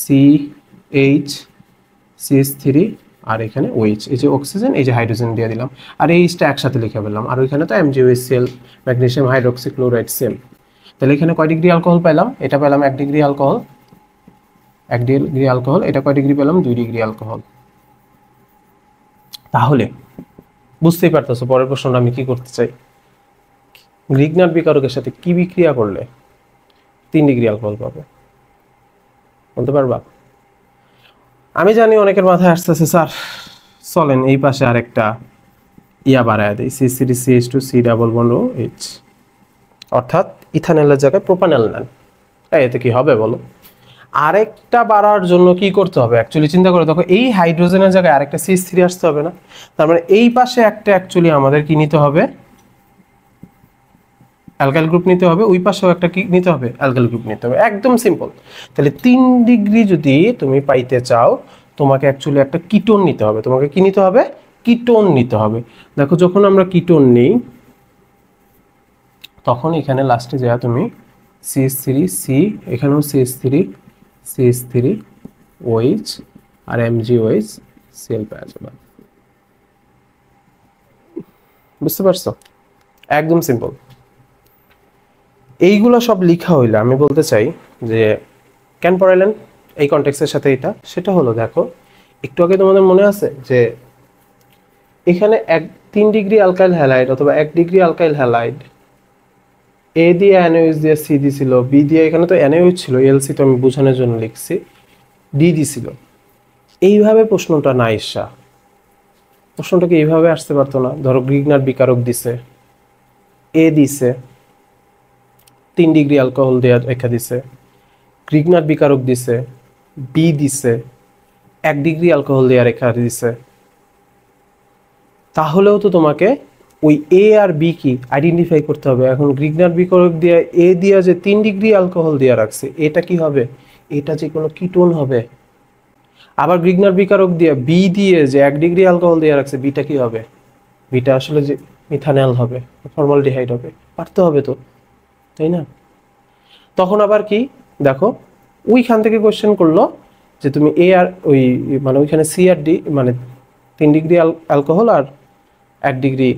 CH CH3 আর এখানে OH, এই যে অক্সিজেন, এই যে হাইড্রোজেন দিয়ে দিলাম, আর এই Hটা একসাথে লিখে ফেললাম, আর ওইখানে তো MgOHCl magnesium hydroxy chloride same. তাহলে এখানে কয় ডিগ্রি অ্যালকোহল পেলাম? এটা পেলাম 1 ডিগ্রি অ্যালকোহল, 1 ডিগ্রি অ্যালকোহল। এটা কয় ডিগ্রি পেলাম? 2 ডিগ্রি অ্যালকোহল। তাহলে বুঝতেই পারতেছো পরের প্রশ্নটা আমি কি করতে চাই। গ্রিগনার বিকারকের সাথে কি বিক্রিয়া করলে 3 ডিগ্রি অ্যালকোহল পাবো? বলতে পারবা? আমি জানি অনেকের মাথায় আসতেছে স্যার চলেন এই পাশে আরেকটা ইয়া বাড়ায় দেই, C3CH2C ডাবল বন্ড OH, অর্থাৎ ইথানলের জায়গায় প্রোপানল নেন। এতে কি হবে বলো? আরেকটা বাড়ার জন্য কি করতে হবে? অ্যাকচুয়ালি চিন্তা করে দেখো, এই হাইড্রোজেনের জায়গায় আরেকটা CH3 আসতে হবে না? তার মানে এই পাশে একটা অ্যাকচুয়ালি আমাদের কি নিতে হবে? অ্যালকাইল গ্রুপ নিতে হবে, ওই পাশেও একটা কি নিতে হবে? অ্যালকাইল গ্রুপ নিতে হবে, একদম সিম্পল। তাহলে 3 ডিগ্রি যদি তুমি পাইতে চাও, তোমাকে অ্যাকচুয়ালি একটা কিটোন নিতে হবে। তোমাকে কি নিতে হবে? কিটোন নিতে হবে। দেখো যখন আমরা কিটোন নিই, তখন এখানে লাস্টে যা তুমি CH3C, এখানেও CH3 OH আর MgOHCl পাওয়া যাবে। বুঝতে পারছো? একদম সিম্পল। এইগুলো সব লিখা হইলে আমি বলতে চাই যে কেন পড়াইলেন এই কনটেক্সটের সাথে এটা, সেটা হলো দেখো একটু আগে তোমাদের মনে আছে যে এখানে 3 ডিগ্রি অ্যালকাইল হ্যালাইড অথবা 1 ডিগ্রি অ্যালকাইল হ্যালাইড এ দিয়ে NaOH দিয়ে C দিছিল, বি দিয়ে এখানে তো NaOH ছিল, LC তো আমি বোঝানোর জন্য লিখছি, ডি দিছিল। এইভাবে প্রশ্নটা না এসা, প্রশ্নটা কি এইভাবে আসতে পারতো না? ধরো গ্রিগনার বিকারক দিছে, এ দিছে, 3 ডিগ্রি অ্যালকোহল দেওয়া রেখা দিছে, গ্রিগনার বিকারক দিছে, বি দিছে, 1 ডিগ্রি অ্যালকোহল দেওয়া রেখা দিছে, তাহলেও তো তোমাকে ওই এ আর বি কি আইডেন্টিফাই করতে হবে। এখন গ্রিগনার বিকারক দিয়ে এ দিয়া যে 3 ডিগ্রি অ্যালকোহল দেওয়া রাখছে, এটা কি হবে? এটা যে কোনো কিটোন হবে। আবার গ্রিগনার বিকারক দিয়ে বি দিয়ে যে 1 ডিগ্রি অ্যালকোহল দেওয়া রাখছে, বিটা কি হবে? বিটা আসলে যে মিথানল হবে, ফর্মালডিহাইড হবে, পারতে হবে তো, তাই না? তখন আবার কি দেখো ওইখান থেকে কোশ্চেন করলো যে তুমি এ আর ওই মানে ওইখানে সি আর ডি মানে 3 ডিগ্রি অ্যালকোহল আর 1 ডিগ্রি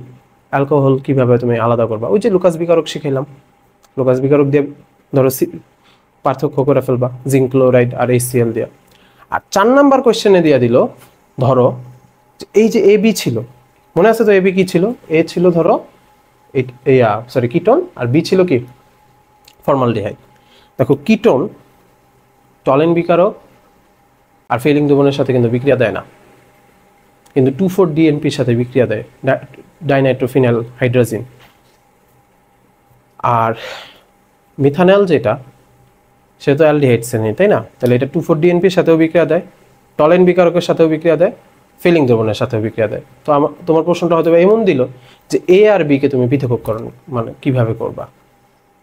অ্যালকোহল কিভাবে তুমি আলাদা করবা। ওই যে লুকাস বিকারক শিখাইলাম, লুকাস বিকারক দিয়ে ধরো পার্থক্য করে ফেলবা জিঙ্ক ক্লোরাইড আর HCl দিয়ে। আর 4 নাম্বার কোশ্চেনে দিয়ে দিল ধরো এই যে এ বি ছিল, মনে আছে তো এ বি কি ছিল? এ ছিল ধরো সরি কিটোন, আর বি ছিল কি ফর্মালডিহাইড। দেখো কিটোন টলেন বিকারক আর ফেলিং দ্রবণের সাথে কিন্তু বিক্রিয়া দেয় না, কিন্তু 2,4-DNPর সাথে বিক্রিয়া দেয়, ডাইনাইট্রোফিনাইল হাইড্রোজেন। আর মিথানল যেটা, সে তো অ্যালডিহাইড শ্রেণী, তাই না? তাহলে এটা 2,4-DNPর সাথেও বিক্রিয়া দেয়, টলেন বিকারকের সাথেও বিক্রিয়া দেয়, ফিলিং দ্রবণের সাথেও বিক্রিয়া দেয়। তো তোমার প্রশ্নটা হয়তো এমন দিল যে এ আর বি কে তুমি পৃথকীকরণ মানে কিভাবে করবা,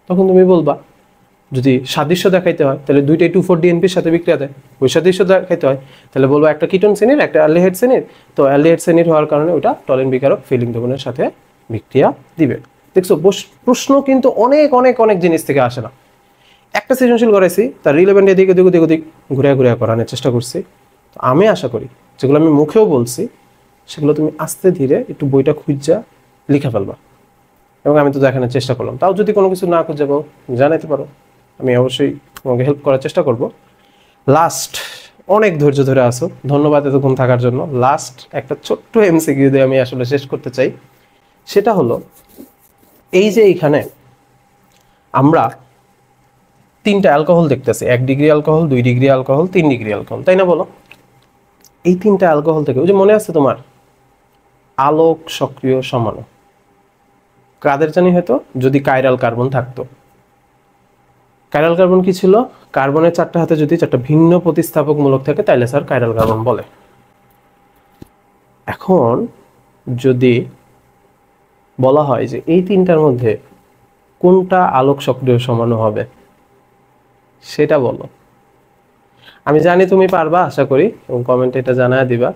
তখন তুমি বলবা যদি সাদৃশ্য দেখাইতে হয় তাহলে দুইটাই 2,4-DNPর সাথে বিক্রিয়া দেয়, বৈসাদৃশ্য দেখাইতে হয় তাহলে বলবো একটা কিটোন শ্রেণীর একটা অ্যালডিহাইড শ্রেণীর, তো অ্যালডিহাইড শ্রেণীর হওয়ার কারণে ওটা টলেন বিকারক ফিলিং দ্রবণের সাথে বিক্রিয়া দিবে। দেখছো প্রশ্ন কিন্তু অনেক অনেক অনেক জিনিস থেকে আসে না। একটা সৃজনশীল করাইছি, তার রিলেভেন্ট এদিকে ওদিক ওদিক ঘুরে ঘুরে করানোর চেষ্টা করছি। তো আমি আশা করি যেগুলো আমি মুখেও বলছি সেগুলো তুমি আস্তে ধীরে একটু বইটা খুঁজা লিখে ফেলবা, এবং আমি তো দেখানোর চেষ্টা করলাম। তাও যদি কোনো কিছু না খুঁজে পাও জানাইতে পারো, আমি অবশ্যই তোমাকে হেল্প করার চেষ্টা করব। লাস্ট, অনেক ধৈর্য ধরে আসো, ধন্যবাদ এতক্ষণ থাকার জন্য। লাস্ট একটা ছোট্ট এমসিকিউ দিয়ে আমি আসলে শেষ করতে চাই। সেটা হলো এই যে এইখানে আমরা 3টা অ্যালকোহল দেখতেছি, 1 degree alcohol, 2 degree alcohol, 3 degree alcohol, তাই না বলো? এই 3টা অ্যালকোহল থেকে ওই যে মনে আছে তোমার আলোক সক্রিয় সমাণু কাদের জানি হয়তো, যদি কাইরাল কার্বন থাকতো। কাইরাল কার্বন কি ছিল? কার্বনের 4টা হাতে যদি 4টা ভিন্ন প্রতিস্থাপক মূলক থাকে তাহলে স্যার কাইরাল কার্বন বলে। এখন যদি বলা হয় যে এই 3টার মধ্যে কোনটা আলোক সক্রিয় সমাণু হবে সেটা বলো। আমি জানি তুমি পারবা, আশা করি, এবং কমেন্টে এটা জানায় দিবা।